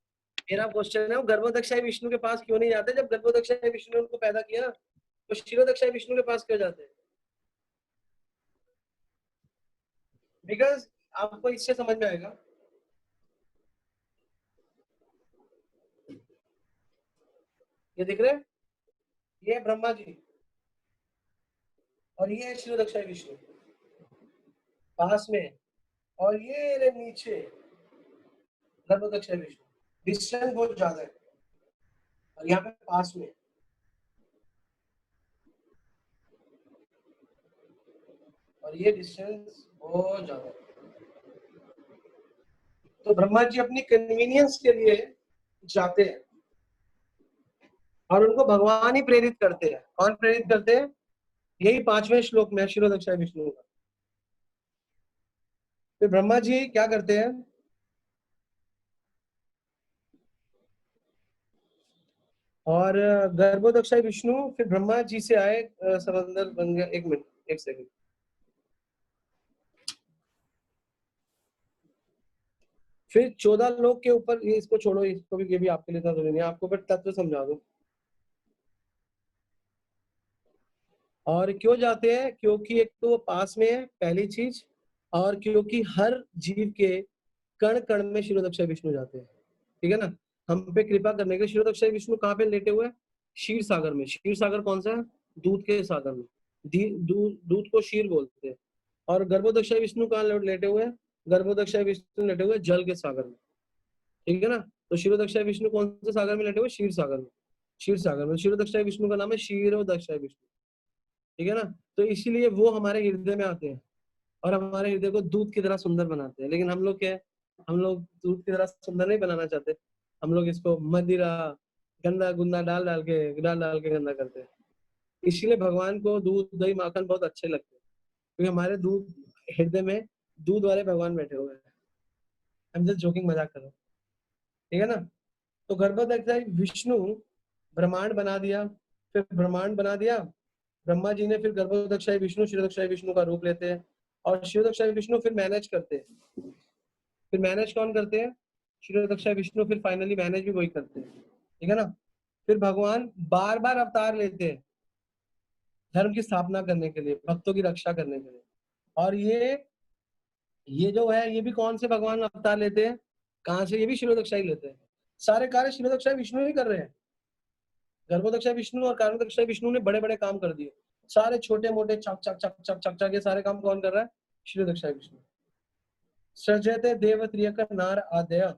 मेरा क्वेश्चन है, वो गर्भोदक्षाय विष्णु के पास क्यों नहीं जाते? जब गर्भोदक्षाय विष्णु ने उनको पैदा किया, तो क्षीरोदक्षाय विष्णु के पास क्यों जाते हैं? बिकॉज आपको इससे समझ में आएगा, ये दिख रहे हैं, ये है ब्रह्मा जी और ये है क्षीरोदक्षाय विष्णु पास में, और ये रहे नीचे गर्भोदक्षाय विष्णु। डिस्टेंस बहुत ज्यादा है, और यहाँ पे पास में, और ये डिस्टेंस बहुत ज्यादा है। तो ब्रह्मा जी अपनी कन्वीनियंस के लिए जाते हैं, और उनको भगवान ही प्रेरित करते हैं। कौन प्रेरित करते हैं? यही पांचवें श्लोक में क्षीरोदक्षाय विष्णु का। फिर ब्रह्मा जी क्या करते हैं? और गर्भोदक्षाय विष्णु फिर ब्रह्मा जी से आए, समंदर बन गया। एक मिनट, एक सेकंड। फिर 14 लोग के ऊपर, ये इसको छोड़ो, इसको भी, ये भी आपके लिए था जरूरी नहीं, आपको फिर तत्व समझा दूं। और क्यों जाते हैं? क्योंकि एक तो वो पास में है, पहली चीज, और क्योंकि हर जीव के कण कण में क्षीरोदक्षाय विष्णु जाते हैं। ठीक है ना? हम पे कृपा करने के। क्षीरोदक्षाय विष्णु कहाँ पे लेटे हुए हैं? क्षीर सागर में। क्षीर सागर कौन सा है? दूध के सागर में। दूध को क्षीर बोलते हैं। और गर्भोदक्षाय विष्णु कहाँ लेटे हुए हैं? गर्भोदक्षाय विष्णु लेटे हुए जल के सागर में। ठीक है ना? तो क्षीरोदक्षाय विष्णु कौन से सागर में लेटे हुए? क्षीर सागर में। क्षीर सागर में क्षीरोदक्षाय विष्णु का नाम है क्षीरोदक्षाय विष्णु। ठीक है ना? तो इसीलिए वो हमारे हृदय में आते हैं और हमारे हृदय को दूध की तरह सुंदर बनाते हैं। लेकिन हम लोग क्या है, हम लोग दूध की तरह सुंदर नहीं बनाना चाहते। हम लोग इसको मदिरा, गंदा गुंदा डाल डाल के गंदा करते हैं। इसीलिए भगवान को दूध, दही, माखन बहुत अच्छे लगते हैं, क्योंकि हमारे दूध हृदय में दूध वाले भगवान बैठे हुए हैं। हम जस्ट जोकिंग, मजाक कर रहे हैं। ठीक है ना? तो गर्भोदक्षाय विष्णु ब्रह्मांड बना दिया। फिर ब्रह्मांड बना दिया ब्रह्मा जी ने, फिर गर्भोदक्षाय विष्णु क्षीरोदक्षाय विष्णु का रूप लेते हैं, और क्षीरोदक्षाय विष्णु फिर मैनेज करते हैं। फिर मैनेज कौन करते हैं? क्षीरोदक्षाय विष्णु फिर फाइनली मैनेज भी वही करते हैं। ठीक है ना? फिर भगवान बार बार अवतार लेते हैं धर्म की स्थापना करने के लिए, भक्तों की रक्षा करने के लिए। और ये ये जो है ये भी कौन से भगवान अवतार लेते हैं, कहाँ से, ये भी क्षीरोदक्षाई लेते हैं। सारे कार्य क्षीरोदक्षाई विष्णु ही कर रहे हैं। गर्भोदक्षाई विष्णु और कारणोदक्षाई विष्णु ने बड़े बड़े काम कर दिए। सारे छोटे मोटे चक चक चक चक चक चक ये सारे काम कौन कर रहा है, क्षीरोदक्षाई विष्णु। सृजते देव त्रियक नार आदय,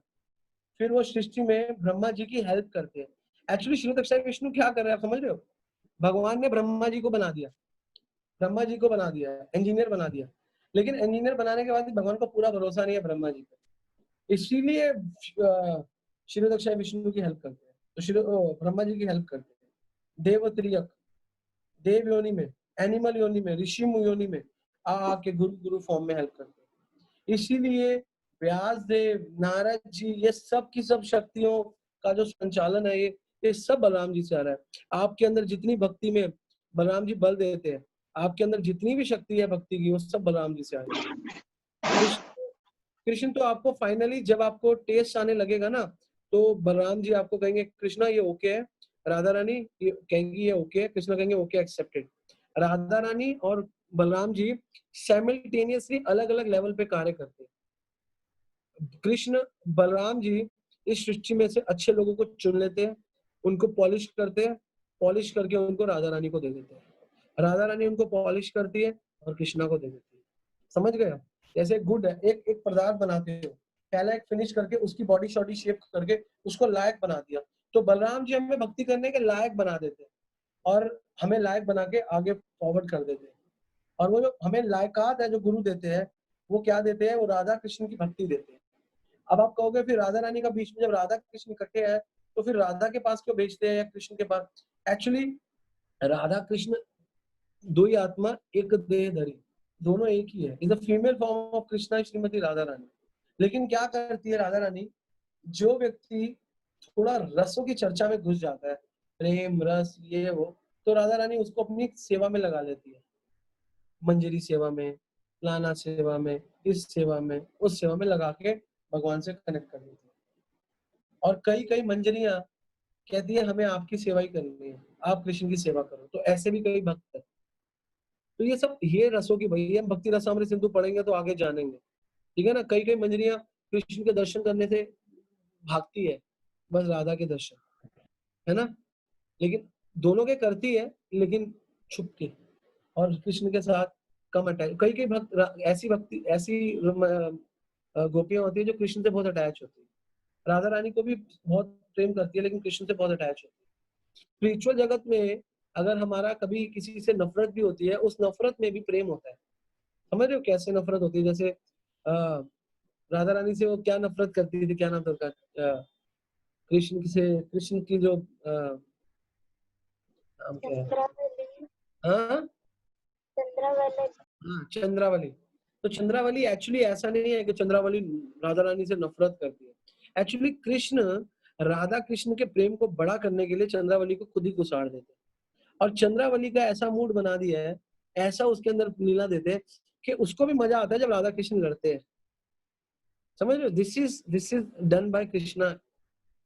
फिर वो सृष्टि में ब्रह्मा जी की हेल्प करते हैं। एक्चुअली क्षीरोदक्षाई विष्णु क्या कर रहे हैं आप समझ रहे हो, भगवान ने ब्रह्मा जी को बना दिया, ब्रह्मा जी को बना दिया, इंजीनियर बना दिया, लेकिन इंजीनियर बनाने के बाद भी भगवान को पूरा भरोसा नहीं है ब्रह्मा जी पे, इसीलिए क्षीरोदक्षाई विष्णु की हेल्प करते हैं, तो ब्रह्मा जी की हेल्प करते हैं। देव त्रियक, देव योनि में, एनिमल योनि में, ऋषि योनि में आके गुरु गुरु फॉर्म में हेल्प करते हैं। इसीलिए व्यास देव, नारद जी, ये सब की सब शक्तियों का जो संचालन है ये सब बलराम जी से आ रहा है। आपके अंदर जितनी भक्ति में बलराम जी बल देते हैं, आपके अंदर जितनी भी शक्ति है भक्ति की, वो सब बलराम जी से आ रही है। कृष्ण कृष्ण तो आपको फाइनली जब आपको टेस्ट आने लगेगा ना, तो बलराम जी आपको कहेंगे कृष्णा ये ओके है, राधा रानी ये कहेंगी ये ओके है, कृष्णा कहेंगे ओके एक्सेप्टेड। राधा रानी और बलराम जी साइमल्टेनियसली अलग अलग लेवल पे कार्य करते हैं। कृष्ण बलराम जी इस सृष्टि में से अच्छे लोगों को चुन लेते हैं, उनको पॉलिश करते हैं, पॉलिश करके उनको राधा रानी को दे देते हैं, राधा रानी उनको पॉलिश करती है और कृष्णा को दे देती है। समझ गए आप? जैसे गुड है, एक एक पदार्थ बनाते हो, पहले एक फिनिश करके उसकी बॉडी शॉडी शेप करके उसको लायक बना दिया, तो बलराम जी हमें भक्ति करने के लायक बना देते हैं और हमें लायक बना के आगे फॉरवर्ड कर देते हैं। और वो जो हमें लायकात है जो गुरु देते हैं, वो क्या देते हैं, वो राधा कृष्ण की भक्ति देते हैं। अब आप कहोगे फिर राधा रानी का बीच में जब राधा कृष्ण इकट्ठे हैं तो फिर राधा के पास क्यों भेजते हैं या कृष्ण के पास? एक्चुअली राधा कृष्ण दो ही आत्मा एक देह धरी, दोनों एक ही है। Is the female form of Krishna Shrimati Radha Rani. लेकिन क्या करती है राधा रानी, जो व्यक्ति थोड़ा रसों की चर्चा में घुस जाता है, प्रेम रस ये वो, तो राधा रानी उसको अपनी सेवा में लगा लेती है, मंजरी सेवा में, लाना सेवा में, इस सेवा में, उस सेवा में लगा के भगवान से कनेक्ट कर देती है। और कई कई मंजरियां कहती है हमें आपकी सेवा ही करनी है, आप कृष्ण की सेवा करो, तो ऐसे भी कई भक्त है। तो ये सब ये रसों की वही है, हम भक्ति रसामृत सिंधु पढ़ेंगे तो आगे जानेंगे, ठीक है ना। कई कई मंजरियां कृष्ण के दर्शन करने से भागती है, बस राधा के दर्शन, है ना। लेकिन दोनों के करती है, लेकिन छुप के, और कृष्ण के साथ कम अटैच। कई कई भक्त ऐसी भक्ति ऐसी गोपियां होती है जो कृष्ण से बहुत अटैच होती है। राधा रानी को भी बहुत प्रेम करती है लेकिन कृष्ण से बहुत अटैच होती है। स्पिरिचुअल जगत में अगर हमारा कभी किसी से नफरत भी होती है, उस नफरत में भी प्रेम होता है। समझ रहे हो कैसे नफरत होती है? जैसे राधा रानी से वो क्या नफरत करती थी, क्या नाम था उसका, कृष्ण से, कृष्ण की जो नाम क्या है, चंद्रावली। हाँ चंद्रावली। हाँ चंद्रावली। तो चंद्रावली एक्चुअली ऐसा नहीं है कि चंद्रावली राधा रानी से नफरत करती है। एक्चुअली कृष्ण राधा कृष्ण के प्रेम को बड़ा करने के लिए चंद्रावली को खुद ही घुसाड़ देते हैं, और चंद्रावली का ऐसा मूड बना दिया है, ऐसा उसके अंदर लीला देते हैं कि उसको भी मजा आता है जब राधा कृष्ण लड़ते हैं। समझ रहे हो? This is done by Krishna,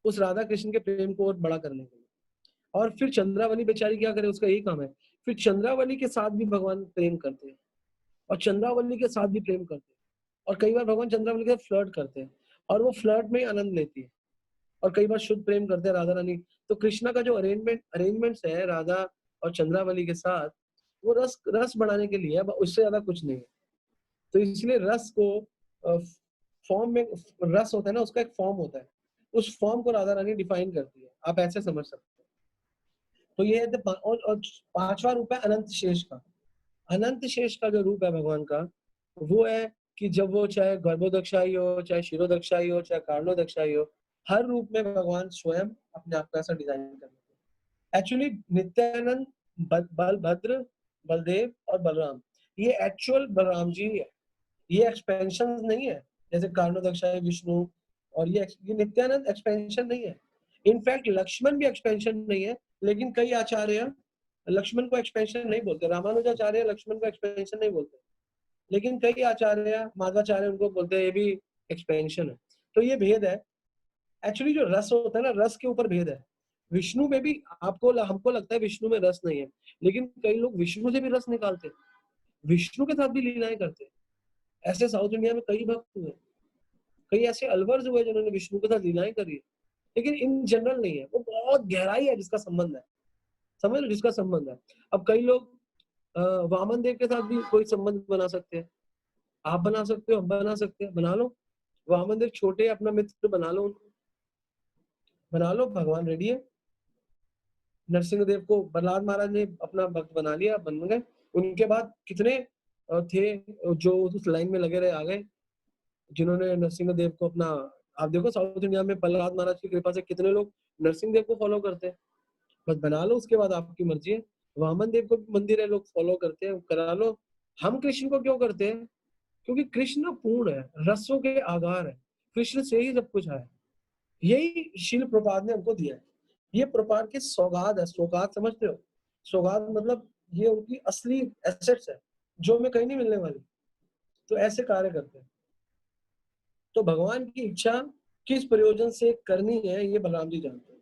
उस राधा कृष्ण के प्रेम को और बड़ा करने के लिए। और फिर चंद्रावली बेचारी क्या करे, उसका यही काम है। फिर चंद्रावली के साथ भी भगवान प्रेम करते हैं, और चंद्रावली के साथ भी प्रेम करते हैं, और कई बार भगवान चंद्रावली के साथ फ्लर्ट करते हैं, और वो फ्लर्ट में ही आनंद लेती है, और कई बार शुद्ध प्रेम करते हैं राधा रानी। तो कृष्णा का जो अरेंजमेंट्स है राधा और चंद्रावली के साथ, वो रस रस बढ़ाने के लिए है, उससे ज्यादा कुछ नहीं है। तो इसलिए रस को फॉर्म में, रस होता है ना, उसका एक फॉर्म होता है, उस फॉर्म को राधा रानी डिफाइन करती है, आप ऐसे समझ सकते हैं। तो ये है और पांचवा रूप है अनंत शेष का। अनंत शेष का जो रूप है भगवान का, वो है कि जब वो चाहे गर्भोदक्षाई हो, चाहे शिरोदक्षाई हो, चाहे कारणोदक्षाई हो, हर रूप में भगवान स्वयं अपने आप को ऐसा डिजाइन कर लेते हैं। एक्चुअली नित्यानंद, बलभद्र, बलदेव और बलराम, ये एक्चुअल बलराम जी है, ये एक्सपेंशन नहीं है जैसे कारणोदक्षाई विष्णु। और ये नित्यानंद एक्सपेंशन नहीं है। इनफैक्ट लक्ष्मण भी एक्सपेंशन नहीं है, लेकिन कई आचार्य लक्ष्मण को एक्सपेंशन नहीं बोलते। रामानुजाचार्य लक्ष्मण को एक्सपेंशन नहीं बोलते, लेकिन कई आचार्य, माधवाचार्य उनको बोलते हैं ये भी एक्सपेंशन है। तो ये भेद है। एक्चुअली जो रस होता है ना, रस के ऊपर भेद है। विष्णु में भी आपको हमको लगता है विष्णु में रस नहीं है, लेकिन कई लोग विष्णु से भी रस निकालते हैं, विष्णु के साथ भी लीलाएं करते हैं। ऐसे साउथ इंडिया में कई भक्त हुए, कई ऐसे अलवर्स हुए जिन्होंने विष्णु के साथ लीलाएं करी है, लेकिन इन जनरल नहीं है, वो बहुत गहराई है जिसका संबंध है, समझ लो जिसका संबंध है। अब कई लोग वामन देव के साथ भी कोई संबंध बना सकते हैं, आप बना सकते हो, हम बना सकते हैं, बना लो। वामन देव छोटे अपना मित्र बना लो, उनको बना लो, भगवान रेडी है। नरसिंह देव को प्रहलाद महाराज ने अपना भक्त बना लिया, बन गए। उनके बाद कितने थे जो उस लाइन में लगे रहे, आ गए, जिन्होंने नरसिंह देव को अपना, आप देखो साउथ इंडिया में प्रहलाद महाराज की कृपा से कितने लोग नरसिंह देव को फॉलो करते हैं। बस बना लो, उसके बाद आपकी मर्जी है। वामन देव को भी मंदिर है, लोग फॉलो करते हैं, करा लो। हम कृष्ण को क्यों करते हैं? क्योंकि कृष्ण पूर्ण है, रसों के आगार है, कृष्ण से ही सब कुछ है। यही शील प्रपात ने हमको दिया है। ये प्रपात के सौगात है, सौगात समझते हो? सौगात मतलब ये उनकी असली एसेट्स है जो हमें कहीं नहीं मिलने वाली। तो ऐसे कार्य करते हैं। तो भगवान की इच्छा किस प्रयोजन से करनी है ये बलराम जी जानते हैं,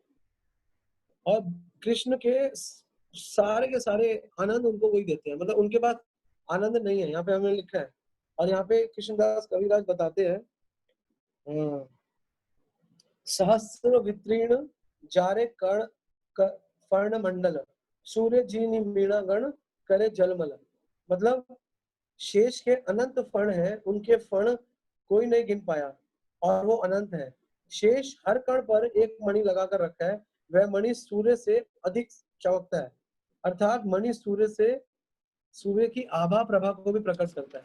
और कृष्ण के सारे आनंद उनको वही देते हैं, मतलब उनके पास आनंद नहीं है, यहाँ पे हमने लिखा है। और यहाँ पे कृष्णदास कविराज बताते हैं, सहस्र वित्रीर्ण जारे फर्ण मंडल सूर्य जी मीणा गण करे जलमल। मतलब शेष के अनंत फण है, उनके फण कोई नहीं गिन पाया और वो अनंत है। शेष हर कण पर एक मणि लगाकर रखा है, वह मणि सूर्य से अधिक चमकता है, अर्थात मणि सूर्य की आभा प्रभा को भी प्रकट करता है।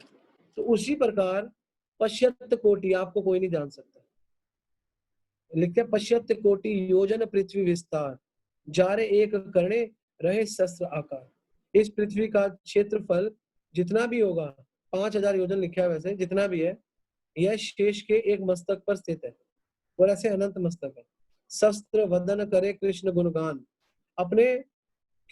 तो उसी प्रकार पश्यत कोटि, आपको कोई नहीं जान सकता, लिखते हैं पश्यत कोटि योजन पृथ्वी विस्तार, जारे एक करणे रहे सहस्त्र आकार। इस पृथ्वी का क्षेत्रफल जितना भी होगा, 5000 योजन लिखा है, वैसे जितना भी है, यह शेष के एक मस्तक पर स्थित है, और ऐसे अनंत मस्तक है। शस्त्र वदन करे कृष्ण गुणगान, अपने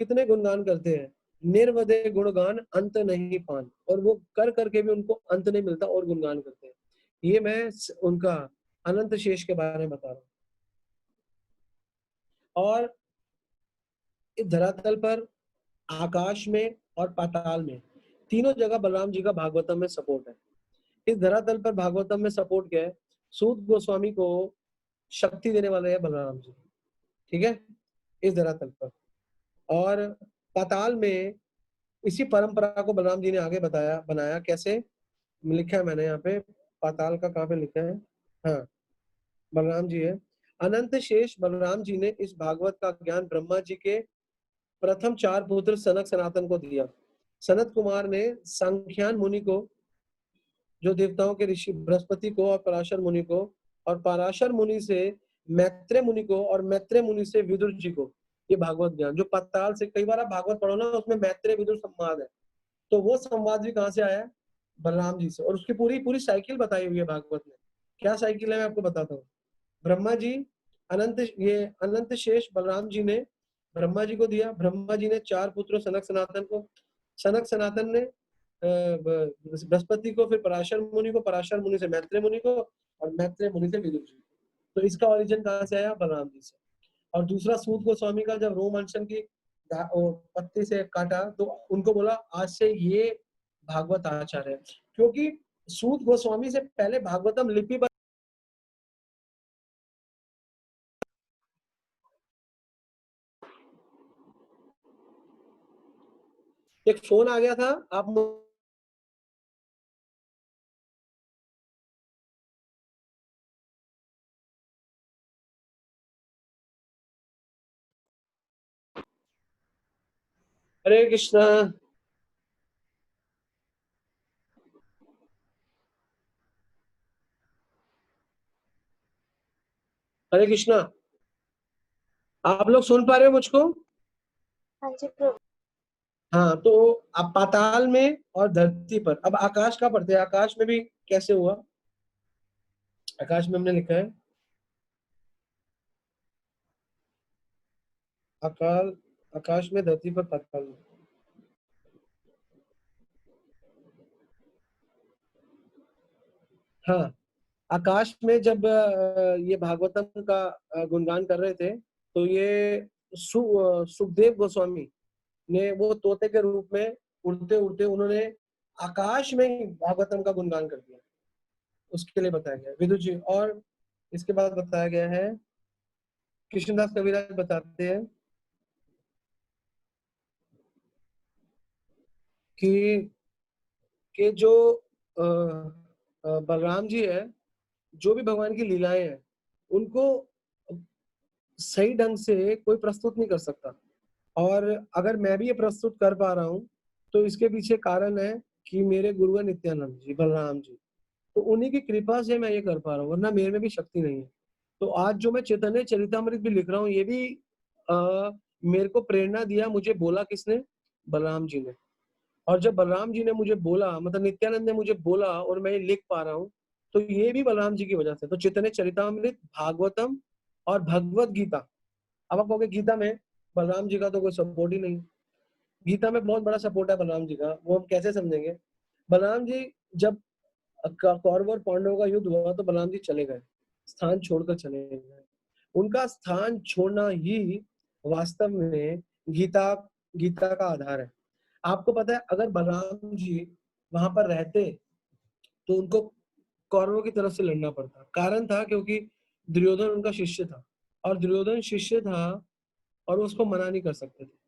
कितने गुणगान करते हैं, निर्वदे गुणगान अंत नहीं पान, और वो कर करके भी उनको अंत नहीं मिलता और गुणगान करते हैं। ये मैं उनका अनंत शेष के बारे में बता रहा हूँ। और इस धरातल पर, आकाश में और पाताल में, तीनों जगह बलराम जी का भागवतम में सपोर्ट है। इस धरातल पर भागवतम में सपोर्ट क्या है? सूत गोस्वामी को शक्ति देने वाले हैं बलराम जी, ठीक है, इस धरातल पर। और पाताल में इसी परंपरा को बलराम जी ने आगे बताया, बनाया कैसे, लिखा है मैंने यहाँ पे, पाताल का कहाँ पे लिखा है, हाँ, बलराम जी है। अनंत शेष बलराम जी ने इस भागवत का ज्ञान ब्रह्मा जी के प्रथम 4 पुत्र सनक सनातन को दिया। सनत कुमार ने सांख्यान मुनि को, जो देवताओं के ऋषि, बृहस्पति को और पराशर मुनि को, और पराशर मुनि से मैत्रेय मुनि को, और मैत्रेय मुनि से विदुर जी को ये भागवत ज्ञान, जो पाताल से, कई बार आप भागवत पढ़ो ना, उसमें मैत्रेय विदुर संवाद है, तो वो संवाद भी कहाँ से आया है? बलराम जी से। और उसकी पूरी पूरी साइकिल बताई हुई है भागवत में। क्या साइकिल है मैं आपको बताता हूँ। ब्रह्मा जी अनंत शेष बलराम जी ने ब्रह्मा जी को दिया। ब्रह्मा जी ने 4 पुत्रों सनक सनातन को, सनक सनातन ने बृहस्पति को, फिर पराशर मुनि को, पराशर मुनि से मैत्रेय मुनि को, और मैत्रेय मुनि से विदुर जी। तो इसका ओरिजिन कहाँ से आया? बलराम जी से। और दूसरा, सूत गोस्वामी का जब रोमांचन की पत्ती से काटा, तो उनको बोला आज से ये भागवत आचार्य है, क्योंकि सूत गोस्वामी से पहले भागवतम लिपि। एक फोन आ गया था, आप हरे कृष्णा। हरे कृष्णा, आप लोग सुन पा रहे हो मुझको? हाँ जी प्रभु। हाँ, तो अब पाताल में और धरती पर, अब आकाश का पढ़ते हैं। आकाश में भी कैसे हुआ? आकाश में हमने लिखा है, अकाल, आकाश में, धरती पर, पाताल में। हाँ, आकाश में जब ये भागवतम का गुणगान कर रहे थे, तो ये सुखदेव गोस्वामी ने वो तोते के रूप में उड़ते उड़ते, उन्होंने आकाश में ही भागवतम का गुणगान कर दिया, उसके लिए बताया गया विदुर जी। और इसके बाद बताया गया है, कृष्णदास कविराज बताते हैं कि जो बलराम जी है, जो भी भगवान की लीलाएं हैं उनको सही ढंग से कोई प्रस्तुत नहीं कर सकता। और अगर मैं भी ये प्रस्तुत कर पा रहा हूँ तो इसके पीछे कारण है कि मेरे गुरु है नित्यानंद जी, बलराम जी, तो उन्हीं की कृपा से मैं ये कर पा रहा हूँ, वरना मेरे में भी शक्ति नहीं है। तो आज जो मैं चैतन्य चरितामृत भी लिख रहा हूँ, ये भी मेरे को प्रेरणा दिया, मुझे बोला किसने? बलराम जी ने। और जब बलराम जी ने मुझे बोला, मतलब नित्यानंद ने मुझे बोला और मैं ये लिख पा रहा हूँ, तो ये भी बलराम जी की वजह से। तो चैतन्य चरितामृत, भागवतम और भगवत गीता। अब आप कहोगे गीता में बलराम जी का तो कोई सपोर्ट ही नहीं। गीता में बहुत बड़ा सपोर्ट है बलराम जी का, वो हम कैसे समझेंगे? बलराम जी जब कौरव और पांडवों का युद्ध हुआ तो बलराम जी चले गए, स्थान छोड़कर चले गए। उनका स्थान छोड़ना ही वास्तव में गीता गीता का आधार है। आपको पता है, अगर बलराम जी वहां पर रहते तो उनको कौरवों की तरफ से लड़ना पड़ता। कारण था क्योंकि दुर्योधन उनका शिष्य था, और दुर्योधन शिष्य था और उसको मना नहीं कर सकते थे।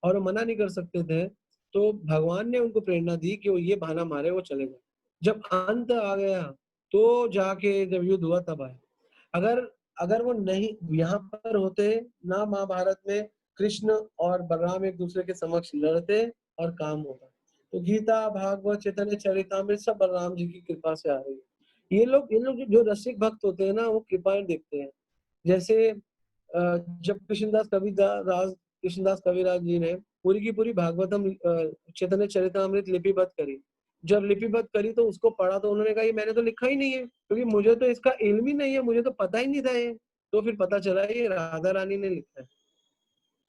और वो मना नहीं कर सकते थे तो भगवान ने उनको प्रेरणा दी कि वो ये बहाना मारे, वो चले गए। जब अंत आ गया तो जाके जब युद्ध हुआ तब आए। अगर अगर वो नहीं यहाँ पर होते ना, महाभारत में कृष्ण और बलराम एक दूसरे के समक्ष लड़ते और काम होता। तो गीता, भागवत, चैतन्य चरितामृत सब बलराम जी की कृपा से आ रही है। ये लोग जो रसिक भक्त होते हैं ना, वो कृपाएं देखते हैं। जैसे जब कृष्णदास कविराज जी ने पूरी की पूरी भागवतम चैतन्य चरितामृत लिपिबद्ध करी, जब लिपिबद्ध करी तो उसको पढ़ा तो उन्होंने कहा ये मैंने तो लिखा ही नहीं है, क्योंकि मुझे तो इसका इल्म ही नहीं है, मुझे तो पता ही नहीं था ये। तो फिर पता चला ये राधा रानी ने लिखा है,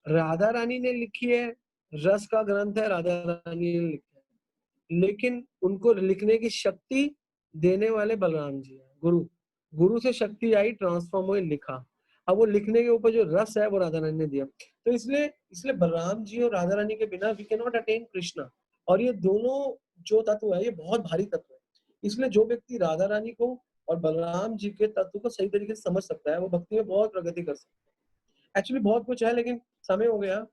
राधा रानी ने लिखी है, रस का ग्रंथ है, राधा रानी ने लिखा है। लेकिन उनको लिखने की शक्ति देने वाले बलराम जी हैं, गुरु। गुरु से शक्ति आई, ट्रांसफॉर्म हुए, लिखा। अब वो लिखने के ऊपर जो रस है वो राधा रानी ने दिया। तो इसलिए इसलिए बलराम जी और राधा रानी के बिना we can not attain Krishna. और ये दोनों जो तत्व है ये बहुत भारी तत्व है। इसलिए जो व्यक्ति राधा रानी को और बलराम जी के तत्व को सही तरीके से समझ सकता है, वो भक्ति में बहुत प्रगति कर सकता है। एक्चुअली बहुत कुछ है, लेकिन समय हो गया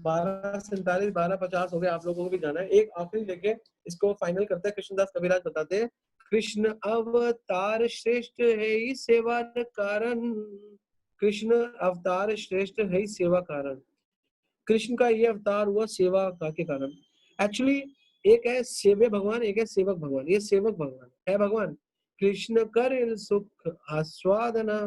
12:47, 12:50 हो गया, आप लोगों को भी जाना है। एक आखिरी लेके इसको फाइनल करते हैं। कृष्णदास कविराज बताते हैं, कृष्ण अवतार श्रेष्ठ है ही सेवा कारण, कृष्ण अवतार श्रेष्ठ है ही सेवा कारण। कृष्ण का ये अवतार हुआ सेवा का के कारण। एक्चुअली एक है सेव्य भगवान, एक है सेवक भगवान। ये सेवक भगवान है भगवान। कृष्ण कर सुख आस्वादना,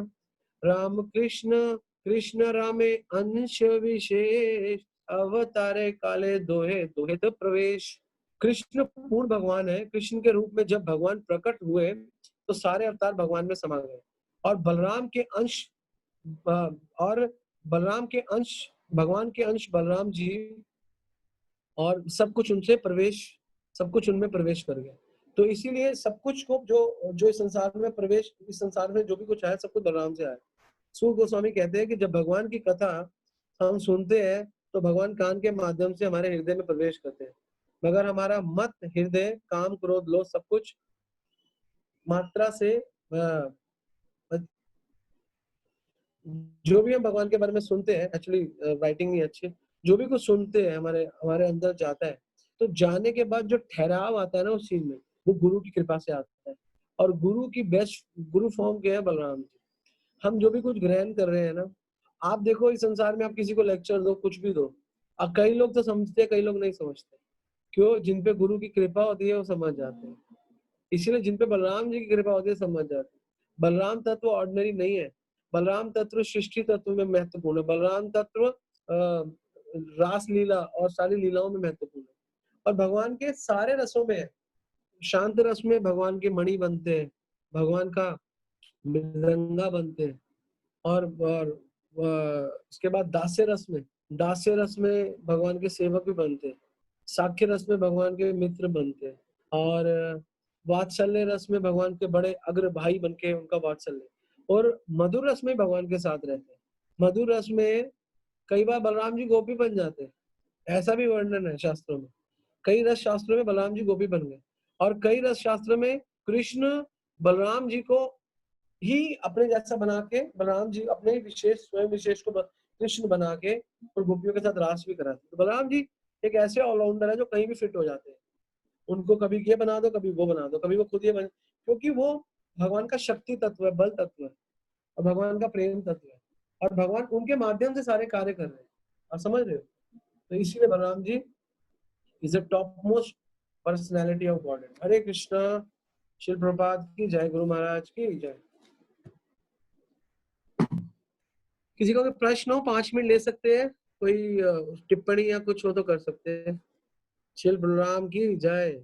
राम कृष्ण कृष्ण रामे अंश विशेष, अवतारे काले दोहे दोहे तो प्रवेश। कृष्ण पूर्ण भगवान है। कृष्ण के रूप में जब भगवान प्रकट हुए तो सारे अवतार भगवान में समा गए। और बलराम के अंश और बलराम के अंश, भगवान के अंश बलराम जी, और सब कुछ उनसे प्रवेश, सब कुछ उनमें प्रवेश कर गया। तो इसीलिए सब कुछ को जो जो इस संसार में प्रवेश, इस संसार में जो भी कुछ आया सब कुछ बलराम से आया। सूर गोस्वामी कहते हैं कि जब भगवान की कथा हम सुनते हैं तो भगवान कान के माध्यम से हमारे हृदय में प्रवेश करते हैं, मगर हमारा मत, हृदय, काम, क्रोध, लोभ सब कुछ मात्रा से जो भी हम भगवान के बारे में सुनते हैं, एक्चुअली राइटिंग नहीं अच्छी, जो भी कुछ सुनते हैं हमारे हमारे अंदर जाता है। तो जाने के बाद जो ठहराव आता है ना उस चीज में, वो गुरु की कृपा से आता है। और गुरु की बेस्ट गुरु फॉर्म क्या है? बलराम जी। हम जो भी कुछ ग्रहण कर रहे हैं ना, आप देखो इस संसार में आप किसी को लेक्चर दो, कुछ भी दो, अब कई लोग तो समझते हैं, कई लोग नहीं समझते। क्यों? जिन पे गुरु की कृपा होती है वो समझ जाते हैं। इसीलिए जिन पे बलराम जी की कृपा होती है समझ जाते हैं। बलराम तत्व ऑर्डिनरी नहीं है। बलराम तत्व सृष्टि तत्व में महत्वपूर्ण है। बलराम तत्व रास लीला और सारी लीलाओं में महत्वपूर्ण है। और भगवान के सारे रसों में है। शांत रस में भगवान के मणि बनते हैं, भगवान का मृदंगा बनते हैं। और उसके बाद दास्य रस में भगवान के सेवक भी बनते हैं। साख्य रस में भगवान के मित्र बनते हैं। और वात्सल्य रस में भगवान के बड़े अग्र भाई बनके उनका वात्सल्य। और मधुर रस में भगवान के साथ रहते हैं। मधुर रस में कई बार बलराम जी गोपी बन जाते हैं, ऐसा भी वर्णन है शास्त्रों में। कई रस शास्त्रों में बलराम जी गोपी बन गए और कई रस शास्त्र में कृष्ण बलराम जी को ही अपने जैसा बना के, बलराम जी अपने ही विशेष स्वयं विशेष को कृष्ण बना के और गोपियों के साथ रास भी कराते। तो बलराम जी एक ऐसे ऑलराउंडर है जो कहीं भी फिट हो जाते हैं। उनको कभी ये बना दो, कभी वो बना दो, कभी वो खुद ये बन, क्योंकि वो भगवान का शक्ति तत्व है, बल तत्व है और भगवान का प्रेम तत्व है और भगवान उनके माध्यम से सारे कार्य कर रहे हैं। आप समझ रहे हो? तो इसीलिए Balram ji is the top most personality of god. Hare Krishna. Shri Prabhupada की जय, गुरु महाराज की जय। किसी को कोई प्रश्न हो 5 मिनट ले सकते हैं, कोई टिप्पणी या कुछ हो तो कर सकते हैं। श्री बलराम की जय।